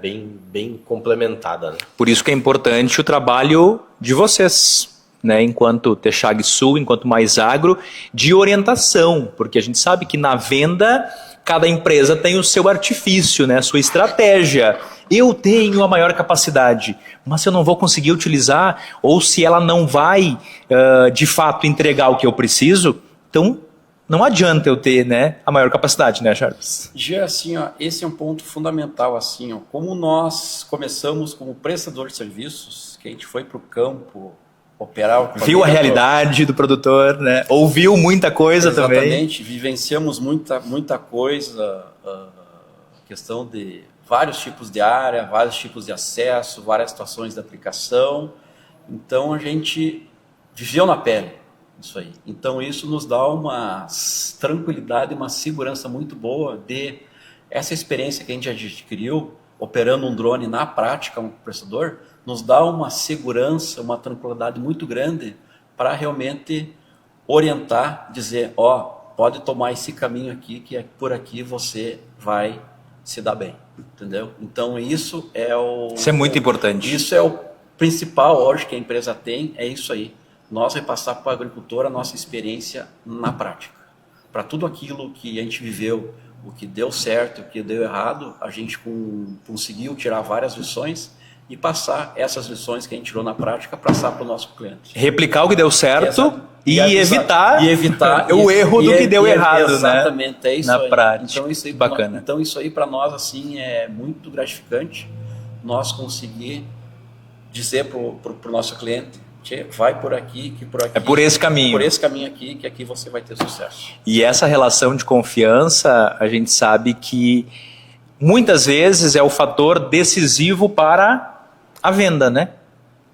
bem complementada, né? Por isso que é importante o trabalho de vocês, né? Enquanto Techag Sul, enquanto Mais Agro, de orientação, porque a gente sabe que na venda cada empresa tem o seu artifício, né? A sua estratégia. Eu tenho a maior capacidade, mas se eu não vou conseguir utilizar, ou se ela não vai, de fato, entregar o que eu preciso, então não adianta eu ter, né, a maior capacidade, né, Charles? Já assim, ó, esse é um ponto fundamental, assim, ó, como nós começamos como prestador de serviços, que a gente foi para o campo operar... Viu a realidade do produtor, né? Ouviu muita coisa também. Exatamente, vivenciamos muita coisa, questão de vários tipos de área, vários tipos de acesso, várias situações de aplicação. Então a gente viveu na pele isso aí. Então isso nos dá uma tranquilidade, uma segurança muito boa de essa experiência que a gente adquiriu operando um drone na prática, um prestador, nos dá uma segurança, uma tranquilidade muito grande para realmente orientar, dizer, pode tomar esse caminho aqui, que por aqui você vai se dar bem, entendeu? Então isso é Isso é muito importante. Isso é o principal hoje que a empresa tem, é isso aí. Nós repassar para o agricultor a nossa experiência na prática. Para tudo aquilo que a gente viveu, o que deu certo, o que deu errado, a gente conseguiu tirar várias lições e passar essas lições que a gente tirou na prática, passar para o nosso cliente. Replicar o que deu certo e evitar o erro do que deu errado, né? Exatamente, é isso na aí. prática. Então isso aí, bacana. Então isso aí para nós assim é muito gratificante, nós conseguir dizer para o nosso cliente, vai por aqui, que por aqui. É por esse caminho. Por esse caminho aqui, que aqui você vai ter sucesso. E essa relação de confiança, a gente sabe que muitas vezes é o fator decisivo para a venda, né?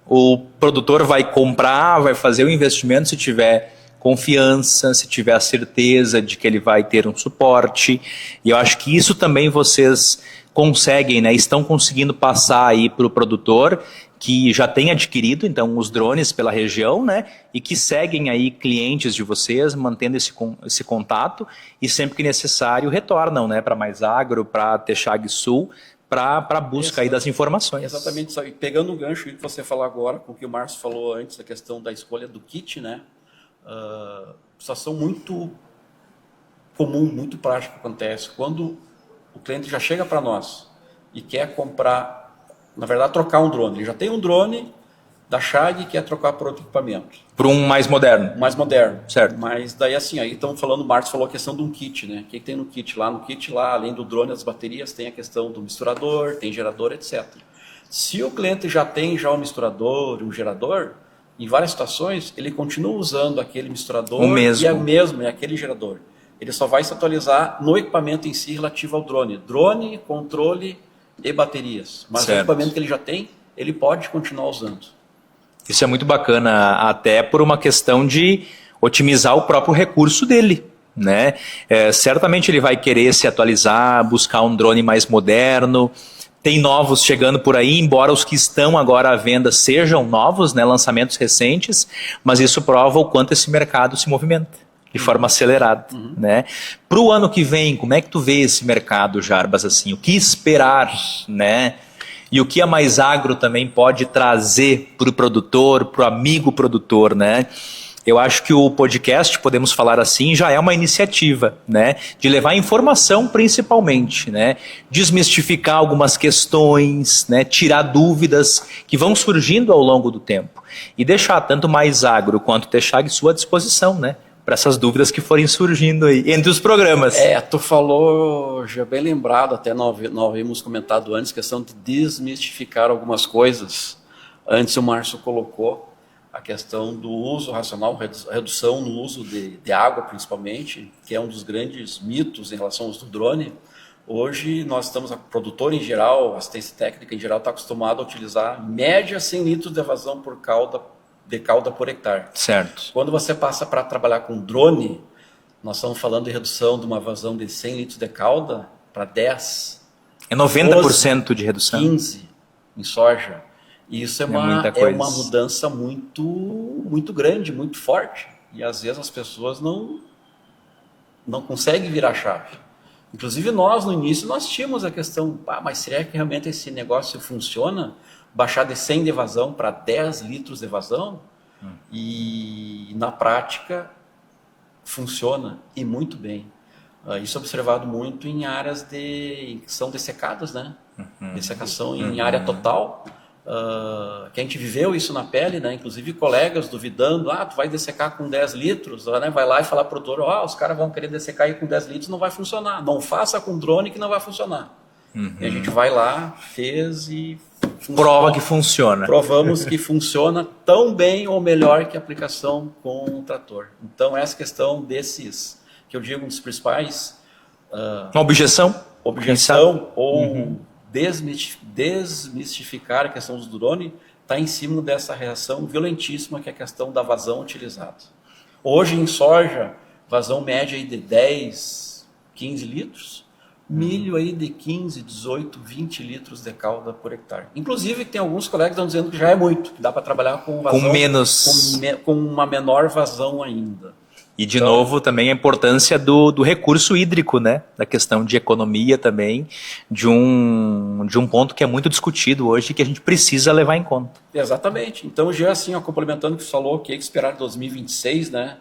O produtor vai comprar, vai fazer o investimento se tiver confiança, se tiver a certeza de que ele vai ter um suporte. E eu acho que isso também vocês conseguem, né? Estão conseguindo passar aí para o produtor que já tem adquirido, então, os drones pela região, né? E que seguem aí clientes de vocês, mantendo esse contato e sempre que necessário retornam, né? Para Mais Agro, para Techag Sul, para a busca aí das informações. Exatamente isso aí. Pegando um gancho que você falou agora, com o que o Márcio falou antes, a questão da escolha do kit, né? situação muito comum, muito prática que acontece. Quando o cliente já chega para nós e quer comprar, na verdade, trocar um drone. Ele já tem um drone da Chag e quer trocar por outro equipamento. Por um mais moderno. Mais moderno. Certo. Mas daí assim, aí estamos falando, o Marcos falou a questão de um kit, né? O que tem no kit lá? No kit lá, além do drone e das baterias, tem a questão do misturador, tem gerador, etc. Se o cliente já tem um misturador, um gerador, em várias situações, ele continua usando aquele misturador o mesmo. E é aquele gerador. Ele só vai se atualizar no equipamento em si relativo ao drone. Drone, controle e baterias. Mas certo. o equipamento que ele já tem, ele pode continuar usando. Isso é muito bacana, até por uma questão de otimizar o próprio recurso dele, né? Certamente ele vai querer se atualizar, buscar um drone mais moderno. Tem novos chegando por aí, embora os que estão agora à venda sejam novos, né, lançamentos recentes, mas isso prova o quanto esse mercado se movimenta de forma acelerada, né? Para o ano que vem, como é que tu vê esse mercado, Jarbas, assim? O que esperar, né? E o que a Mais Agro também pode trazer para o produtor, para o amigo produtor, né? Eu acho que o podcast, podemos falar assim, já é uma iniciativa, né? De levar informação principalmente, né? Desmistificar algumas questões, né? Tirar dúvidas que vão surgindo ao longo do tempo. E deixar tanto Mais Agro quanto Techag à sua disposição, né? Para essas dúvidas que forem surgindo aí, entre os programas. Tu falou, já bem lembrado, até nós havíamos comentado antes, questão de desmistificar algumas coisas. Antes o Márcio colocou a questão do uso racional, redução no uso de água principalmente, que é um dos grandes mitos em relação ao uso do drone. Hoje nós estamos, a produtora em geral, a assistência técnica em geral, está acostumada a utilizar média 100 litros de evasão por cauda por hectare. Certo. Quando você passa para trabalhar com drone, nós estamos falando de redução de uma vazão de 100 litros de cauda para 10. É 90% de redução. 15 em soja. E isso é uma mudança muito, muito grande, muito forte. E às vezes as pessoas não conseguem virar a chave. Inclusive nós, no início, nós tínhamos a questão, mas será que realmente esse negócio funciona? Baixar de 100 de evasão para 10 litros de evasão, e na prática funciona e muito bem. Isso é observado muito em áreas que são dessecadas, né? Dessecação em área total, que a gente viveu isso na pele, né? Inclusive colegas duvidando, tu vai dessecar com 10 litros, né? Vai lá e falar para o produtor, os caras vão querer dessecar aí com 10 litros, não vai funcionar, não faça com drone que não vai funcionar. E a gente vai lá, fez e prova que funciona. Provamos que funciona tão bem ou melhor que a aplicação com o trator. Então, essa questão desses, que eu digo, um dos principais... Uma objeção? Objeção ou desmistificar a questão do drone está em cima dessa reação violentíssima que é a questão da vazão utilizada. Hoje, em soja, vazão média aí de 10, 15 litros. Milho aí de 15, 18, 20 litros de cauda por hectare. Inclusive, tem alguns colegas que estão dizendo que já é muito, que dá para trabalhar com vazão, com menos, com uma menor vazão ainda. E de novo também a importância do recurso hídrico, né? Da questão de economia também, de um ponto que é muito discutido hoje e que a gente precisa levar em conta. Exatamente. Então, já assim, complementando o que você falou, que esperar 2026, né?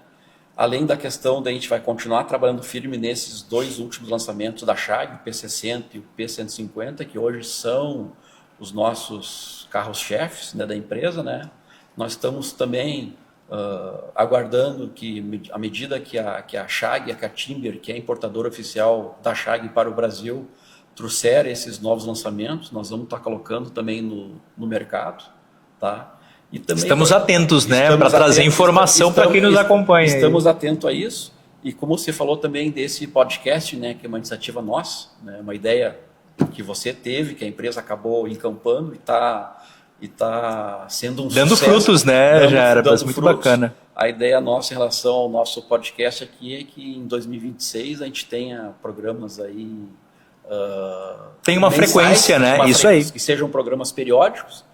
Além da questão da gente vai continuar trabalhando firme nesses dois últimos lançamentos da Chag, o P60 e o P150, que hoje são os nossos carros-chefes, né, da empresa, né? Nós estamos também aguardando que, à medida que a Chag, a Catimber, que é a importadora oficial da Chag para o Brasil, trouxer esses novos lançamentos, nós vamos estar colocando também no mercado, tá? E também estamos atentos, né, para trazer informação para quem nos acompanha. Estamos atentos a isso. E como você falou também desse podcast, né, que é uma iniciativa nossa, né, uma ideia que você teve, que a empresa acabou encampando e tá sendo um dando sucesso. Frutos, né, Jarbas? Muito frutos. Bacana. A ideia nossa em relação ao nosso podcast aqui é que em 2026 a gente tenha programas aí... tem uma frequência, né? Isso aí. Que sejam programas periódicos,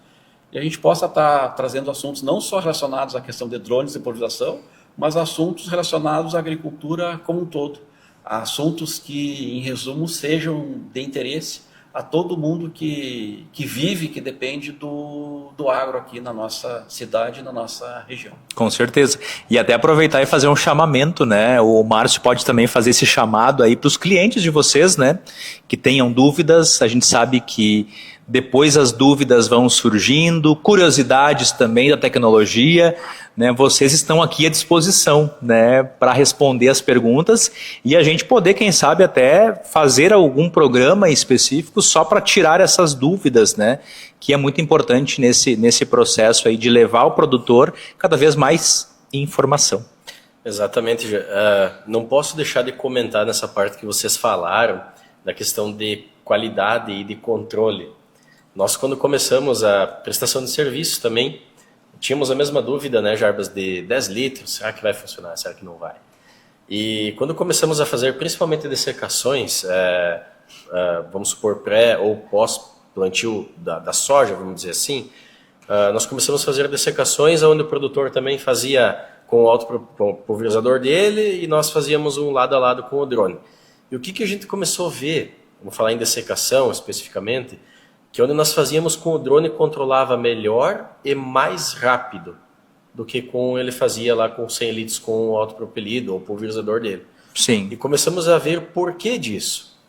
e a gente possa estar trazendo assuntos não só relacionados à questão de drones e pulverização, mas assuntos relacionados à agricultura como um todo. Assuntos que, em resumo, sejam de interesse a todo mundo que vive, que depende do agro aqui na nossa cidade, na nossa região. Com certeza. E até aproveitar e fazer um chamamento, né? O Márcio pode também fazer esse chamado aí para os clientes de vocês, né? Que tenham dúvidas. A gente sabe que depois as dúvidas vão surgindo, curiosidades também da tecnologia, né? Vocês estão aqui à disposição, né? Para responder as perguntas e a gente poder, quem sabe, até fazer algum programa específico só para tirar essas dúvidas, né? Que é muito importante nesse processo aí de levar o produtor cada vez mais informação. Exatamente. Não posso deixar de comentar nessa parte que vocês falaram, da questão de qualidade e de controle. Nós, quando começamos a prestação de serviço também, tínhamos a mesma dúvida, né, Jarbas, de 10 litros, será que vai funcionar, será que não vai? E quando começamos a fazer principalmente dessecações, vamos supor pré ou pós-plantio da soja, vamos dizer assim, nós começamos a fazer dessecações onde o produtor também fazia com o pulverizador dele e nós fazíamos um lado a lado com o drone. E o que a gente começou a ver, vamos falar em dessecação especificamente, que onde nós fazíamos com o drone controlava melhor e mais rápido do que com ele fazia lá com 100 litros com o autopropelido ou o pulverizador dele. Sim. E começamos a ver o porquê disso.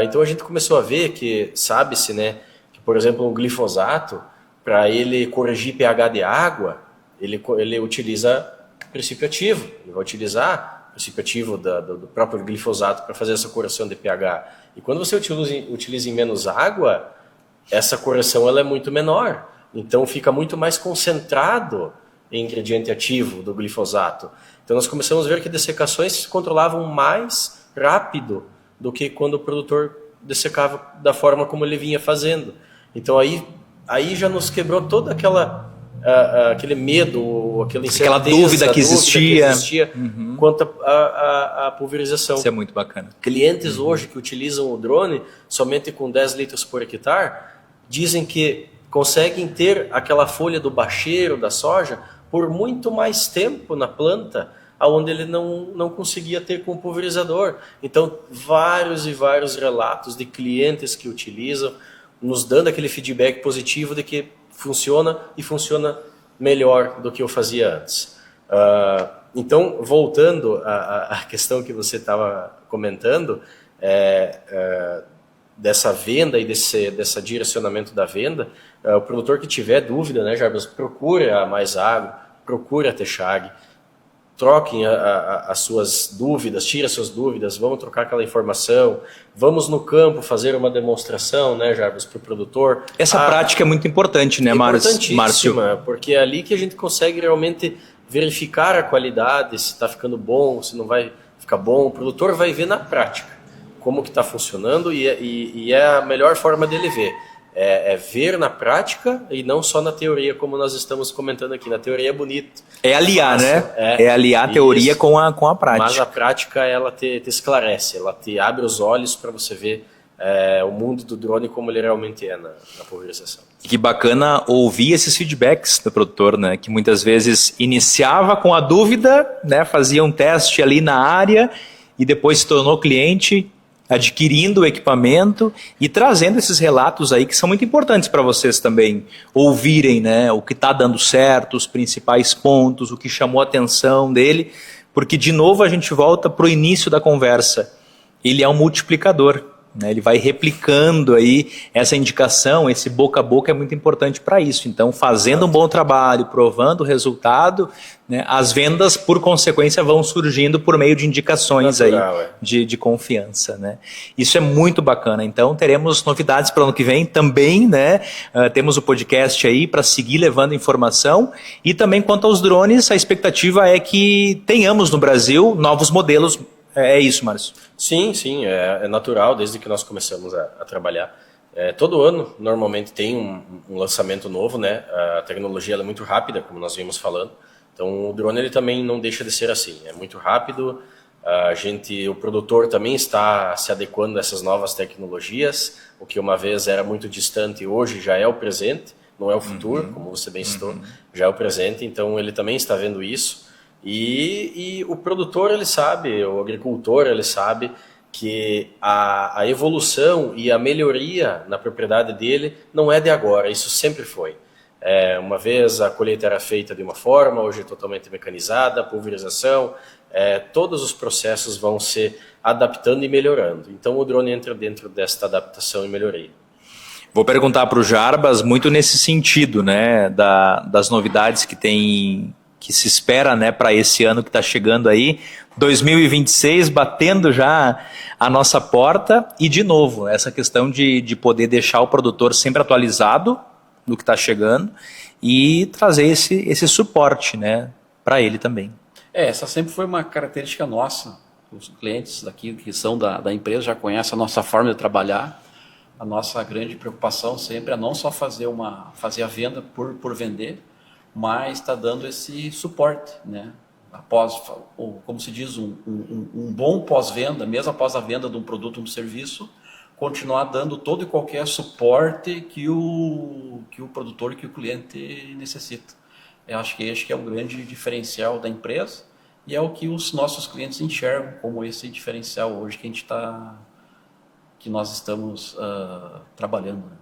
Então a gente começou a ver que, sabe-se, né, que, por exemplo, o glifosato, para ele corrigir pH de água, ele utiliza princípio ativo. Ele vai utilizar o princípio ativo do próprio glifosato para fazer essa correção de pH. E quando você utiliza em menos água, essa correção ela é muito menor, então fica muito mais concentrado em ingrediente ativo do glifosato. Então nós começamos a ver que dessecações se controlavam mais rápido do que quando o produtor dessecava da forma como ele vinha fazendo. Então aí já nos quebrou toda aquele medo, aquela dúvida que existia quanto à pulverização. Isso é muito bacana. Clientes hoje que utilizam o drone somente com 10 litros por hectare, dizem que conseguem ter aquela folha do bacheiro da soja por muito mais tempo na planta, onde ele não conseguia ter com o pulverizador. Então, vários e vários relatos de clientes que utilizam, nos dando aquele feedback positivo de que funciona e funciona melhor do que eu fazia antes. Então, voltando à questão que você estava comentando, dessa venda e desse direcionamento da venda, o produtor que tiver dúvida, né, Jarbas, procure a Mais Agro, procure a Texag, troquem as suas dúvidas, tire as suas dúvidas, vamos trocar aquela informação, vamos no campo fazer uma demonstração, né, Jarbas, para o produtor. Essa prática é muito importante, né, Márcio? Importantíssima, porque é ali que a gente consegue realmente verificar a qualidade, se está ficando bom, se não vai ficar bom. O produtor vai ver na prática como que está funcionando e é a melhor forma dele ver. É ver na prática e não só na teoria, como nós estamos comentando aqui. Na teoria é bonito. É aliar, né? É aliar a teoria com a prática. Mas a prática, ela te esclarece, ela te abre os olhos para você ver o mundo do drone como ele realmente é na pulverização. Que bacana ouvir esses feedbacks do produtor, né? Que muitas vezes iniciava com a dúvida, né? Fazia um teste ali na área e depois se tornou cliente, adquirindo o equipamento e trazendo esses relatos aí que são muito importantes para vocês também ouvirem, né, o que está dando certo, os principais pontos, o que chamou a atenção dele, porque de novo a gente volta para o início da conversa. Ele é um multiplicador, né, ele vai replicando aí essa indicação, esse boca a boca é muito importante para isso. Então, fazendo um bom trabalho, provando o resultado, né, as vendas, por consequência, vão surgindo por meio de indicações natural, aí de confiança, né? Isso é muito bacana. Então, teremos novidades para o ano que vem também, né? Temos o podcast aí para seguir levando informação. E também, quanto aos drones, a expectativa é que tenhamos no Brasil novos modelos. É isso, Márcio? Sim, é natural, desde que nós começamos a trabalhar. Todo ano, normalmente, tem um lançamento novo, né? A tecnologia ela é muito rápida, como nós vimos falando. Então, o drone ele também não deixa de ser assim. É muito rápido, o produtor também está se adequando a essas novas tecnologias. O que uma vez era muito distante, hoje já é o presente, não é o futuro, como você bem citou, já é o presente. Então, ele também está vendo isso. E o produtor, ele sabe, o agricultor, ele sabe que a evolução e a melhoria na propriedade dele não é de agora, isso sempre foi. Uma vez a colheita era feita de uma forma, hoje é totalmente mecanizada, pulverização, todos os processos vão se adaptando e melhorando. Então o drone entra dentro desta adaptação e melhoria. Vou perguntar para o Jarbas muito nesse sentido, né, das novidades que se espera, né, para esse ano que está chegando aí, 2026, batendo já a nossa porta, e de novo, essa questão de poder deixar o produtor sempre atualizado do que está chegando e trazer esse suporte, né, para ele também. Essa sempre foi uma característica nossa. Os clientes daqui que são da empresa já conhecem a nossa forma de trabalhar. A nossa grande preocupação sempre é não só fazer a venda por vender, mas está dando esse suporte, né? Após, como se diz, um bom pós-venda, mesmo após a venda de um produto ou um serviço, continuar dando todo e qualquer suporte que o produtor, que o cliente necessita. Eu acho que este é um grande diferencial da empresa e é o que os nossos clientes enxergam como esse diferencial hoje que nós estamos trabalhando. Né?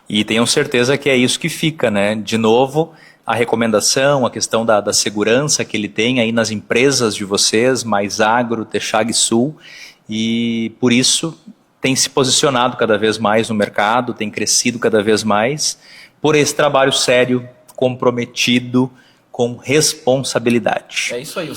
E tenham certeza que é isso que fica, né? De novo, a recomendação, a questão da segurança que ele tem aí nas empresas de vocês, Mais Agro, Texag Sul, e por isso tem se posicionado cada vez mais no mercado, tem crescido cada vez mais por esse trabalho sério, comprometido, com responsabilidade. É isso aí.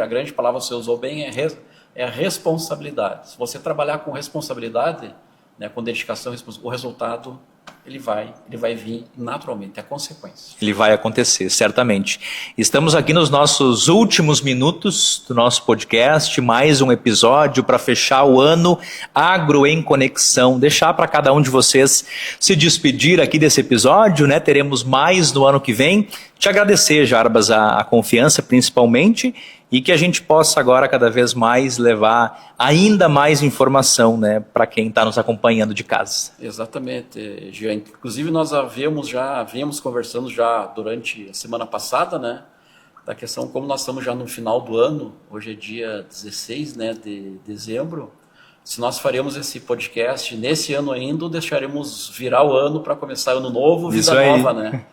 A grande palavra que você usou bem é a responsabilidade. Se você trabalhar com responsabilidade, né, com dedicação, o resultado ele vai vir naturalmente, é a consequência. Ele vai acontecer, certamente. Estamos aqui nos nossos últimos minutos do nosso podcast, mais um episódio para fechar o ano Agro em Conexão. Deixar para cada um de vocês se despedir aqui desse episódio, né? Teremos mais no ano que vem. Te agradecer, Jarbas, a confiança principalmente, e que a gente possa agora cada vez mais levar ainda mais informação, né, para quem está nos acompanhando de casa. Exatamente, Jean. Inclusive nós havíamos conversando já durante a semana passada, né, da questão como nós estamos já no final do ano, hoje é dia 16, né, de dezembro, se nós faremos esse podcast nesse ano ainda ou deixaremos virar o ano para começar ano novo, vida nova, né?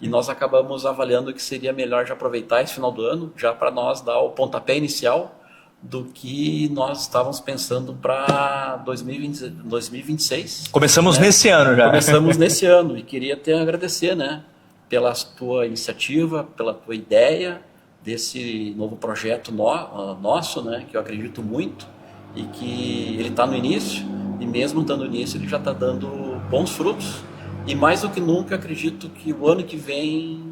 E nós acabamos avaliando que seria melhor já aproveitar esse final do ano, já para nós dar o pontapé inicial do que nós estávamos pensando para 2026. Começamos, né? Nesse ano já. Começamos nesse ano e queria até agradecer, né, pela tua iniciativa, pela tua ideia desse novo projeto nosso, né, que eu acredito muito e que ele está no início e mesmo estando no início ele já está dando bons frutos. E mais do que nunca, acredito que o ano que vem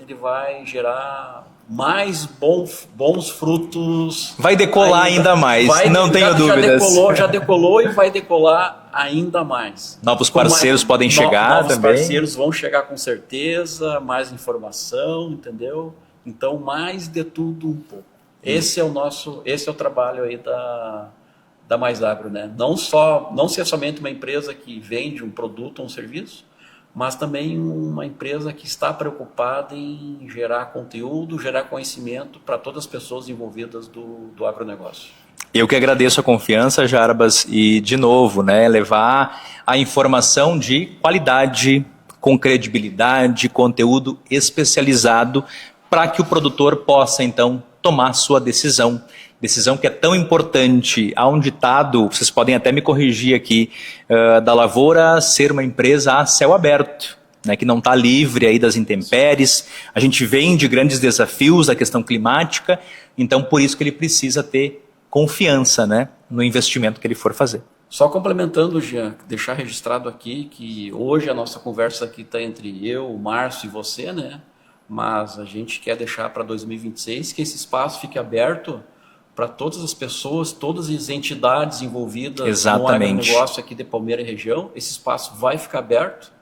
ele vai gerar mais bons frutos. Vai decolar ainda mais, não tenho dúvidas. Já decolou e vai decolar ainda mais. Novos parceiros podem chegar também. Novos parceiros vão chegar com certeza, mais informação, entendeu? Então, mais de tudo um pouco. Esse é o trabalho aí da Mais Agro, né? Não ser somente uma empresa que vende um produto ou um serviço, mas também uma empresa que está preocupada em gerar conteúdo, gerar conhecimento para todas as pessoas envolvidas do agronegócio. Eu que agradeço a confiança, Jarbas, e de novo, né, levar a informação de qualidade, com credibilidade, conteúdo especializado, para que o produtor possa, então, tomar sua decisão que é tão importante. Há um ditado, vocês podem até me corrigir aqui, da lavoura ser uma empresa a céu aberto, né, que não está livre aí das intempéries. A gente vem de grandes desafios da questão climática, então por isso que ele precisa ter confiança, né, no investimento que ele for fazer. Só complementando, Jean, deixar registrado aqui que hoje a nossa conversa aqui está entre eu, o Márcio e você, né? Mas a gente quer deixar para 2026 que esse espaço fique aberto para todas as pessoas, todas as entidades envolvidas Exatamente. no agronegócio aqui de Palmeira e região. Esse espaço vai ficar aberto.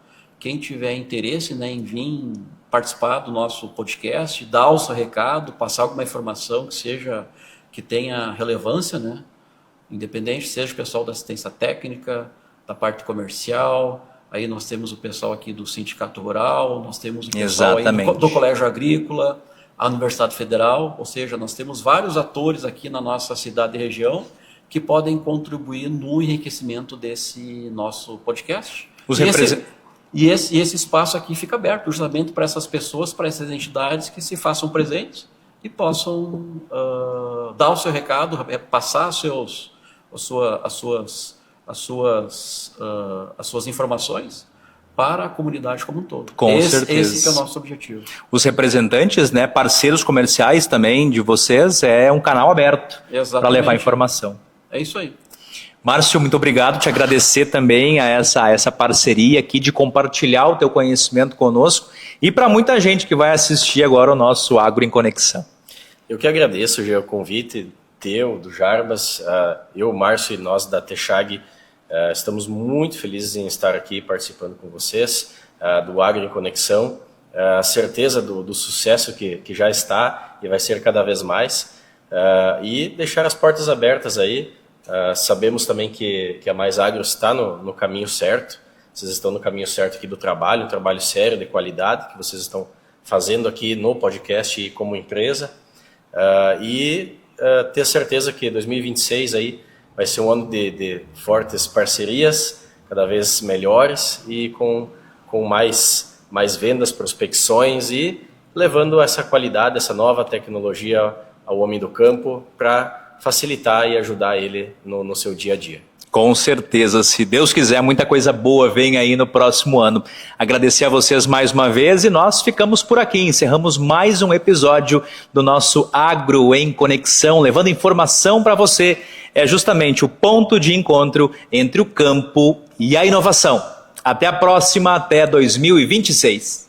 Quem tiver interesse, né, em vir participar do nosso podcast, dar o seu recado, passar alguma informação que tenha relevância, né, independente, seja o pessoal da assistência técnica, da parte comercial, aí nós temos o pessoal aqui do Sindicato Rural, nós temos o pessoal aí do Colégio Agrícola, a Universidade Federal, ou seja, nós temos vários atores aqui na nossa cidade e região que podem contribuir no enriquecimento desse nosso podcast. E esse espaço aqui fica aberto justamente para essas pessoas, para essas entidades que se façam presentes e possam dar o seu recado, passar as suas informações para a comunidade como um todo. Com certeza. Esse que é o nosso objetivo. Os representantes, né, parceiros comerciais também de vocês, é um canal aberto para levar informação. É isso aí. Márcio, muito obrigado. Te agradecer também a essa parceria aqui de compartilhar o teu conhecimento conosco e para muita gente que vai assistir agora o nosso Agro em Conexão. Eu que agradeço, Gê, o convite teu, do Jarbas, eu, Márcio e nós da Texag, estamos muito felizes em estar aqui participando com vocês do Agro em Conexão. A certeza do sucesso que já está e vai ser cada vez mais. E deixar as portas abertas aí. Sabemos também que a Mais Agro está no caminho certo. Vocês estão no caminho certo aqui do trabalho, um trabalho sério, de qualidade, que vocês estão fazendo aqui no podcast e como empresa. Ter certeza que 2026 aí vai ser um ano de fortes parcerias, cada vez melhores e com mais vendas, prospecções e levando essa qualidade, essa nova tecnologia ao homem do campo para facilitar e ajudar ele no seu dia a dia. Com certeza, se Deus quiser, muita coisa boa vem aí no próximo ano. Agradecer a vocês mais uma vez e nós ficamos por aqui. Encerramos mais um episódio do nosso Agro em Conexão, levando informação para você. É justamente o ponto de encontro entre o campo e a inovação. Até a próxima, até 2026.